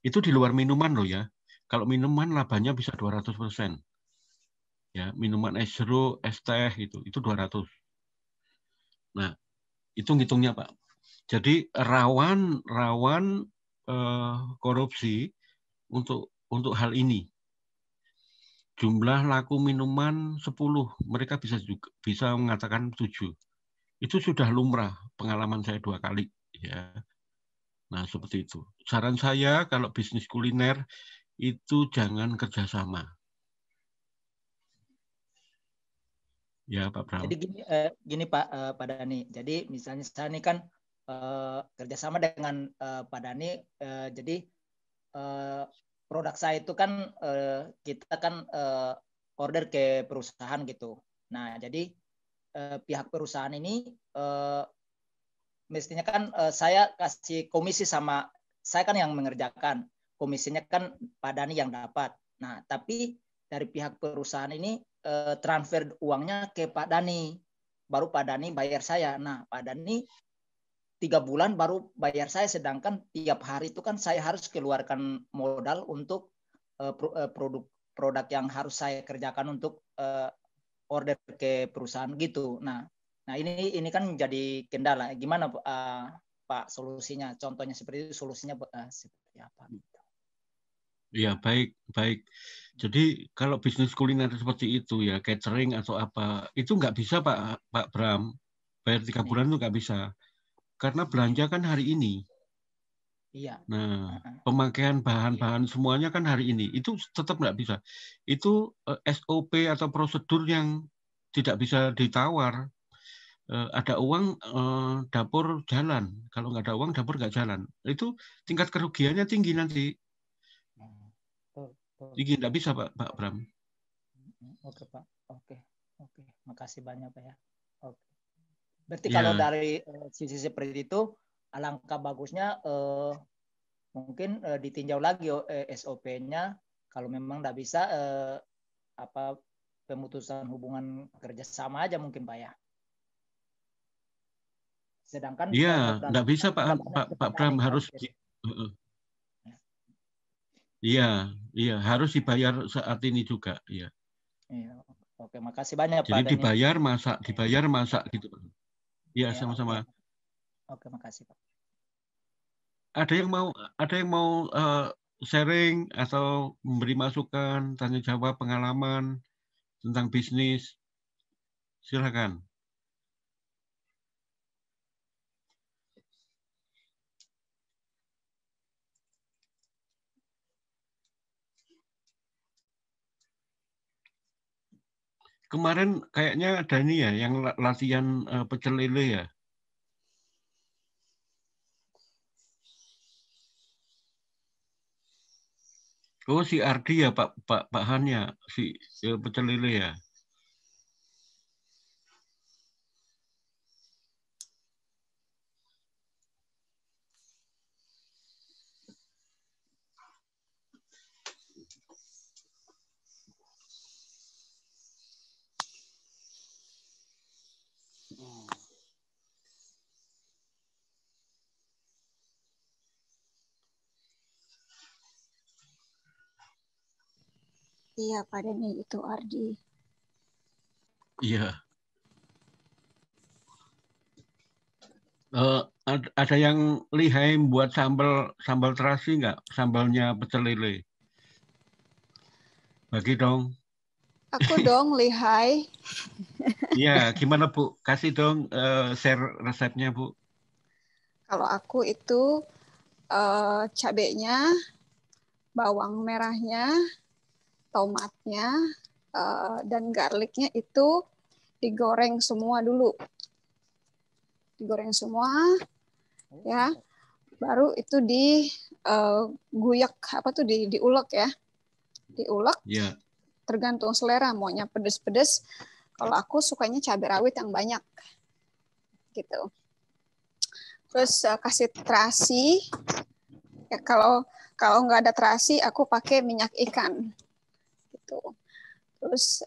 Itu di luar minuman loh ya. Kalau minuman labanya bisa 200%. Ya, minuman es jeruk, es teh itu 200. Nah, itu ngitungnya Pak. Jadi rawan korupsi untuk hal ini. Jumlah laku minuman 10, mereka bisa mengatakan 7. Itu sudah lumrah, pengalaman saya 2 kali ya. Nah, seperti itu. Saran saya kalau bisnis kuliner itu jangan kerjasama. Ya, Pak Bram. Jadi gini Pak Dhani. Jadi misalnya saya ini kan kerjasama dengan Pak Dhani. Jadi produk saya itu kan kita kan order ke perusahaan gitu. Nah, jadi pihak perusahaan ini mestinya kan saya kasih komisi sama saya kan yang mengerjakan. Komisinya kan Pak Dhani yang dapat. Nah, tapi dari pihak perusahaan ini transfer uangnya ke Pak Dhani. Baru Pak Dhani bayar saya. Nah, Pak Dhani 3 bulan baru bayar saya, sedangkan tiap hari itu kan saya harus keluarkan modal untuk produk yang harus saya kerjakan untuk order ke perusahaan gitu. Nah ini kan menjadi kendala. Gimana Pak solusinya? Contohnya seperti itu, solusinya seperti apa? Ya, baik. Jadi kalau bisnis kuliner seperti itu ya, catering atau apa, itu nggak bisa Pak Bram. Bayar 3 bulan itu nggak bisa. Karena belanja kan hari ini. Iya. Nah, pemakaian bahan-bahan semuanya kan hari ini. Itu tetap nggak bisa. Itu SOP atau prosedur yang tidak bisa ditawar. Ada uang, dapur jalan. Kalau nggak ada uang, dapur nggak jalan. Itu tingkat kerugiannya tinggi nanti. Tinggi, nggak bisa Pak Bram. Oke Pak. Oke. Makasih banyak Pak ya. Oke. Berarti kalau dari sisi seperti itu, alangkah bagusnya mungkin ditinjau lagi SOP-nya. Kalau memang tidak bisa, pemutusan hubungan kerjasama aja mungkin Pak ya. Sedangkan nggak bisa Pak Bram, harus harus dibayar saat ini juga. Iya. Oke, makasih banyak Pak. Jadi dibayar masak gitu. Iya, sama-sama. Oke, makasih Pak. Ada yang mau sharing atau memberi masukan, tanya jawab, pengalaman tentang bisnis? Silakan. kemarin kayaknya ada ini ya, yang latihan pecel lele ya. Oh, si Ardi ya, Pak Han ya, si pecel lele ya. Iya, Pak Denny, itu Ardi. Iya. Ada yang lihai buat sambal terasi nggak? Sambalnya pecel lele. Bagi dong. Aku dong, lihai. Iya, gimana Bu? Kasih dong share resepnya Bu. Kalau aku itu cabenya, bawang merahnya, tomatnya, dan garlicnya itu digoreng semua dulu. Digoreng semua, ya. Baru itu diguyek, diulek ya. Diulek. Yeah. Tergantung selera, maunya pedes-pedes. Kalau aku sukanya cabai rawit yang banyak. Gitu. Terus kasih terasi. Ya, kalau nggak ada terasi, aku pakai minyak ikan. Gitu. Terus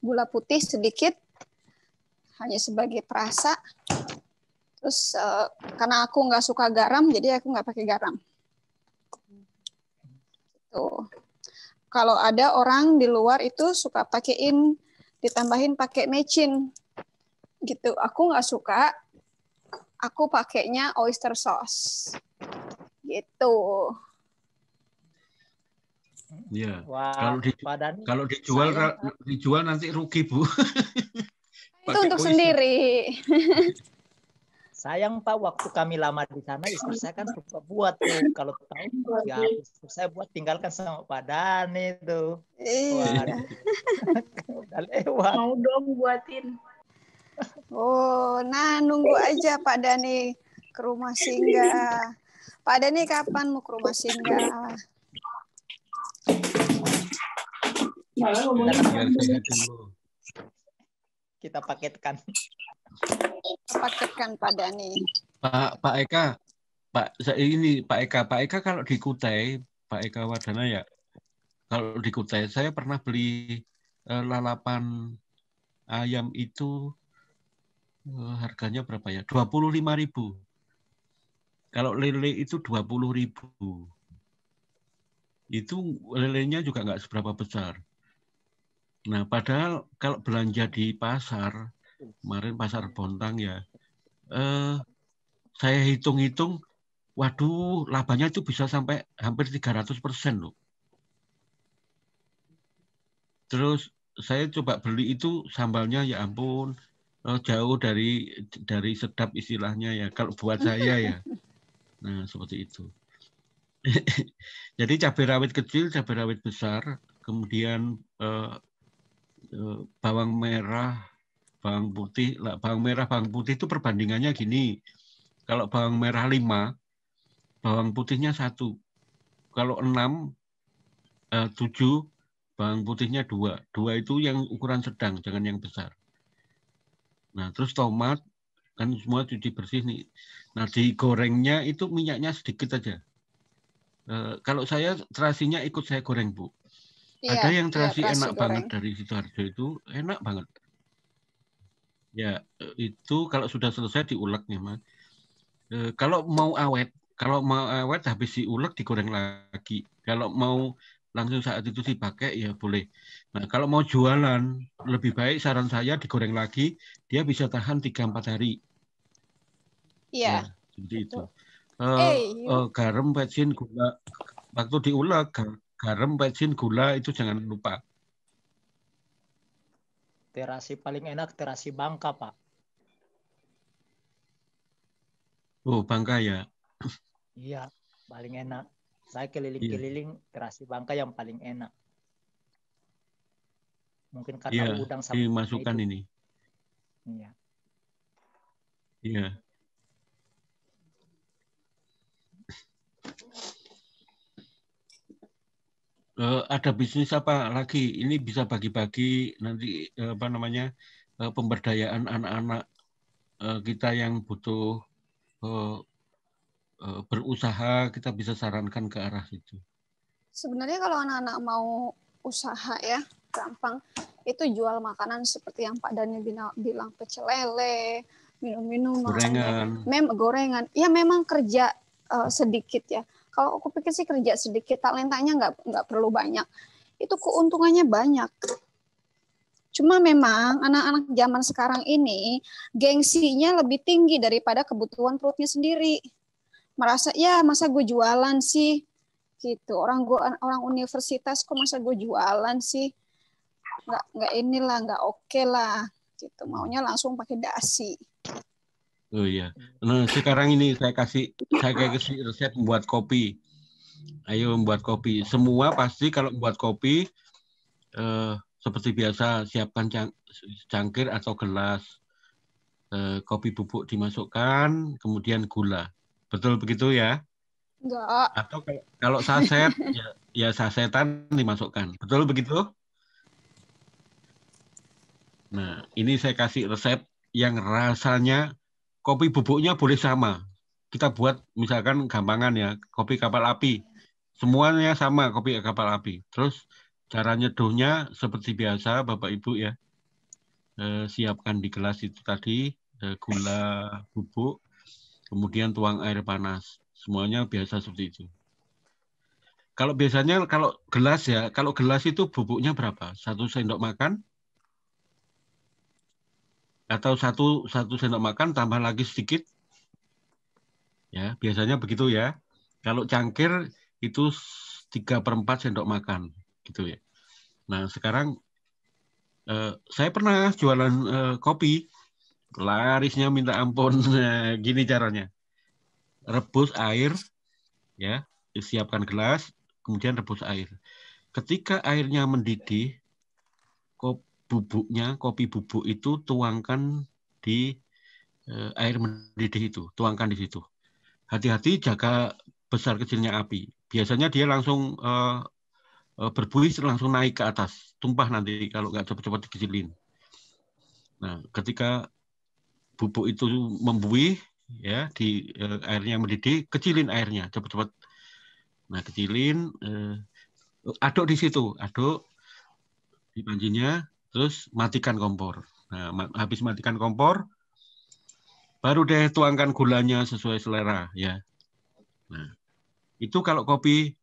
gula putih sedikit, hanya sebagai perasa. Terus karena aku nggak suka garam, jadi aku nggak pakai garam. Tuh. Kalau ada orang di luar itu suka ditambahin pakai mecin, gitu. Aku nggak suka. Aku pakainya oyster sauce, gitu. Iya. Wah, kalau dijual nanti rugi Bu. Itu untuk sendiri. Sayang Pak, waktu kami lama di sana, istri saya kan suka buat tuh. Kalau tahu, ya istri saya buat tinggalkan sama Pak Dhani tuh. Iya. Udah lewat. Mau dong buatin. Oh, nah nunggu aja Pak Dhani ke rumah singgah. Pak Dhani kapan mau ke rumah singgah? Kita paketkan. Paketkan Pak Dhani. Pak Eka, Pak Eka kalau di Kutai, Pak Eka Wardana ya, kalau di Kutai saya pernah beli lalapan ayam itu harganya berapa ya? 25.000. Kalau lele itu 20.000. Itu lelenya juga nggak seberapa besar. Nah, padahal kalau belanja di pasar, kemarin pasar Bontang ya, saya hitung-hitung, waduh, labanya itu bisa sampai hampir 300% loh. Terus saya coba beli itu sambalnya, ya ampun, jauh dari sedap istilahnya ya, kalau buat saya ya. Nah, seperti itu. Jadi cabai rawit kecil, cabai rawit besar, kemudian bawang merah, bawang putih. Bawang merah, bawang putih itu perbandingannya gini. Kalau bawang merah 5, bawang putihnya 1. Kalau 6, 7, bawang putihnya 2. 2 itu yang ukuran sedang, jangan yang besar. Nah, terus tomat, kan semua cuci bersih nih. Nah, digorengnya itu minyaknya sedikit aja. Kalau saya terasinya ikut saya goreng, Bu. Iya, ada yang terasi goreng enak banget dari Sidoarjo itu, enak banget. Ya, itu kalau sudah selesai diulek nih, Mas. Kalau mau awet habis diulek digoreng lagi. Kalau mau langsung saat itu dipakai ya boleh. Nah, kalau mau jualan lebih baik saran saya digoreng lagi, dia bisa tahan 3-4 hari. Iya. Ya, seperti itu. Garam, becin, gula. Waktu diulek, garam, becin, gula itu jangan lupa. Terasi paling enak terasi Bangka, Pak. Oh, Bangka ya. Iya, paling enak. Saya keliling-keliling terasi Bangka yang paling enak. Mungkin karena Iya, udang sama dimasukkan itu. ini. Iya. Iya. Ada bisnis apa lagi? Ini bisa bagi-bagi nanti apa namanya pemberdayaan anak-anak kita yang butuh berusaha, kita bisa sarankan ke arah situ. Sebenarnya kalau anak-anak mau usaha ya, gampang. Itu jual makanan seperti yang Pak Dani bilang, pecel lele, minum-minuman, gorengan. Ya memang kerja sedikit ya. Kalau aku pikir sih kerja sedikit, talentanya nggak perlu banyak. Itu keuntungannya banyak. Cuma memang anak-anak zaman sekarang ini gengsinya lebih tinggi daripada kebutuhan perutnya sendiri. Merasa ya masa gue jualan sih, gitu. Orang universitas kok masa gue jualan sih, nggak inilah, nggak oke lah, gitu. Maunya langsung pakai dasi. Oh iya. Nah sekarang ini saya kasih resep membuat kopi. Ayo membuat kopi. Semua pasti kalau membuat kopi seperti biasa siapkan cangkir atau gelas. Kopi bubuk dimasukkan, kemudian gula. Betul begitu ya? Enggak. Atau kalau saset, ya sasetan dimasukkan. Betul begitu? Nah, ini saya kasih resep yang rasanya kopi bubuknya boleh sama. Kita buat misalkan gampangan ya, kopi kapal api. Semuanya sama kopi kapal api. Terus cara nyeduhnya seperti biasa Bapak Ibu ya. Siapkan di gelas itu tadi gula bubuk, kemudian tuang air panas. Semuanya biasa seperti itu. Kalau biasanya kalau gelas itu bubuknya berapa? 1 sendok makan? Atau satu sendok makan tambah lagi sedikit? Ya, biasanya begitu ya. Kalau cangkir itu 3/4 sendok makan, gitu ya. Nah, sekarang saya pernah jualan kopi, larisnya minta ampun. Nah, gini caranya. Rebus air, ya, siapkan gelas, kemudian rebus air. Ketika airnya mendidih, kopi bubuk itu tuangkan di air mendidih itu, tuangkan di situ. Hati-hati jaga besar kecilnya api. Biasanya dia langsung berbuih langsung naik ke atas, tumpah nanti kalau nggak cepat-cepat dikecilin. Nah, ketika bubuk itu membuih, ya di airnya mendidih, kecilin airnya cepat-cepat. Nah, kecilin, aduk di situ, aduk di pancinya, terus matikan kompor. Nah, habis matikan kompor, baru deh tuangkan gulanya sesuai selera, ya. Nah, itu kalau kopi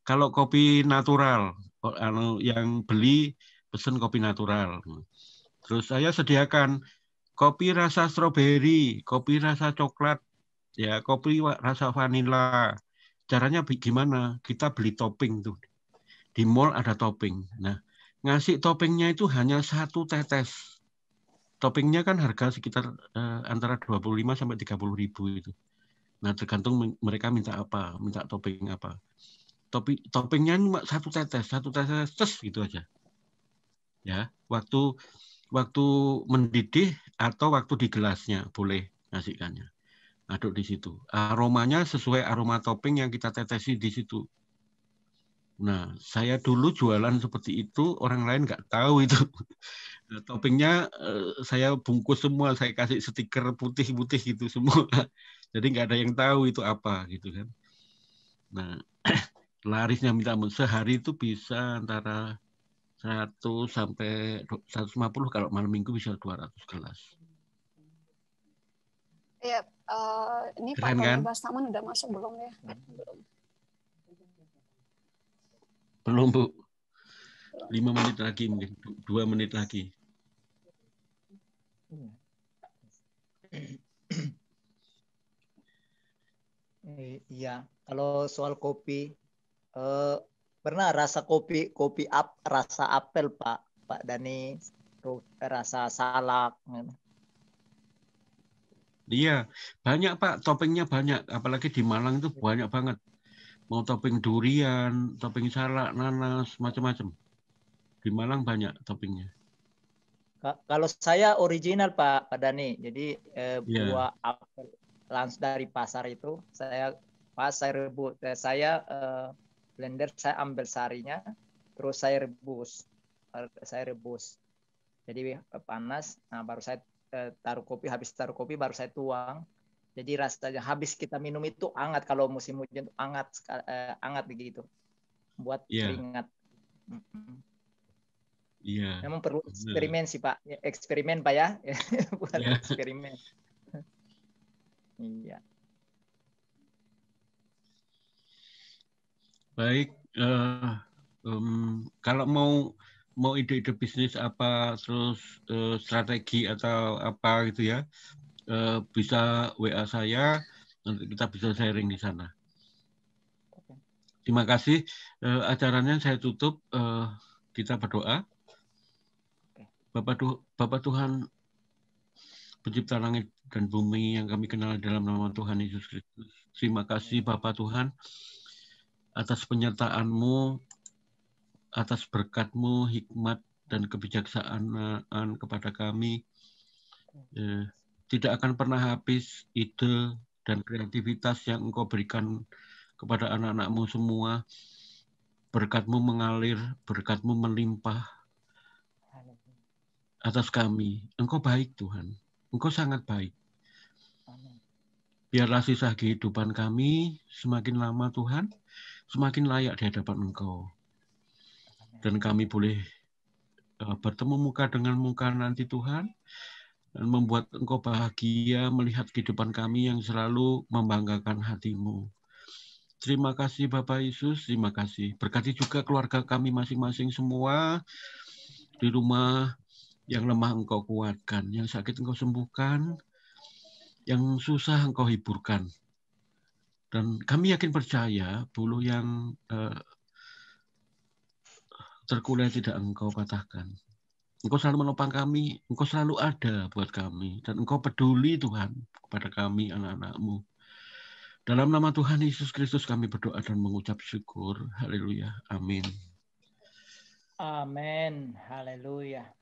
natural, yang beli pesen kopi natural. Terus saya sediakan kopi rasa stroberi, kopi rasa coklat, ya, kopi rasa vanila. Caranya gimana? Kita beli topping tuh. Di mall ada topping. Nah, ngasih toppingnya itu hanya 1 tetes. Toppingnya kan harga sekitar antara 25 sampai 30 ribu itu. Nah, tergantung mereka minta apa, minta topping apa. Toppingnya cuma 1 tetes gitu aja. Ya, waktu mendidih atau waktu di gelasnya boleh ngasihkannya. Aduk di situ. Aromanya sesuai aroma topping yang kita tetesi di situ. Nah, saya dulu jualan seperti itu, orang lain nggak tahu itu. Toppingnya saya bungkus semua, saya kasih stiker putih-putih gitu semua. Jadi nggak ada yang tahu itu apa gitu kan. Nah, larisnya minta sehari itu bisa antara 100 sampai 150, kalau malam minggu bisa 200 gelas. Ya, ini keren, Pak kan? Bastaman udah masuk belum ya? Belum, Bu. 5 menit lagi mungkin, 2 menit lagi. Iya, kalau soal kopi, pernah rasa kopi rasa apel Pak Dani, rasa salak. Iya, banyak Pak, toppingnya banyak, apalagi di Malang itu banyak banget. Mau topping durian, topping salak, nanas, macam-macam. Di Malang banyak toppingnya. Kalau saya original Pak Dani, jadi Iya. buah apel langsung dari pasar itu saya rebus, saya blender, saya ambil sarinya, terus saya rebus, jadi panas, nah baru saya taruh kopi, habis taruh kopi baru saya tuang, jadi rasanya habis kita minum itu hangat, kalau musim hujan itu hangat begitu, buat keringat. Iya. Memang perlu eksperimen sih Pak, eksperimen Pak ya, buat eksperimen. Iya. Baik, kalau mau ide-ide bisnis apa, terus strategi atau apa gitu ya, bisa WA saya, nanti kita bisa sharing di sana. Terima kasih. Acaranya saya tutup. Kita berdoa. Bapak Tuhan, Pencipta langit dan bumi yang kami kenal dalam nama Tuhan Yesus Kristus. Terima kasih Bapak Tuhan atas penyertaan-Mu, atas berkat-Mu, hikmat dan kebijaksanaan kepada kami. Tidak akan pernah habis ide dan kreativitas yang Engkau berikan kepada anak-anak-Mu semua. Berkat-Mu mengalir, berkat-Mu melimpah atas kami. Engkau baik Tuhan, Engkau sangat baik. Biarlah sisa kehidupan kami semakin lama Tuhan, semakin layak di hadapan Engkau. Dan kami boleh bertemu muka dengan muka nanti Tuhan, dan membuat Engkau bahagia melihat kehidupan kami yang selalu membanggakan hati-Mu. Terima kasih Bapak Yesus, terima kasih. Berkati juga keluarga kami masing-masing semua di rumah. Yang lemah Engkau kuatkan, yang sakit Engkau sembuhkan, yang susah Engkau hiburkan. Dan kami yakin percaya bulu yang terkulai tidak Engkau patahkan. Engkau selalu menopang kami, Engkau selalu ada buat kami, dan Engkau peduli Tuhan kepada kami anak-anak-Mu. Dalam nama Tuhan Yesus Kristus kami berdoa dan mengucap syukur. Haleluya. Amin. Amin. Haleluya.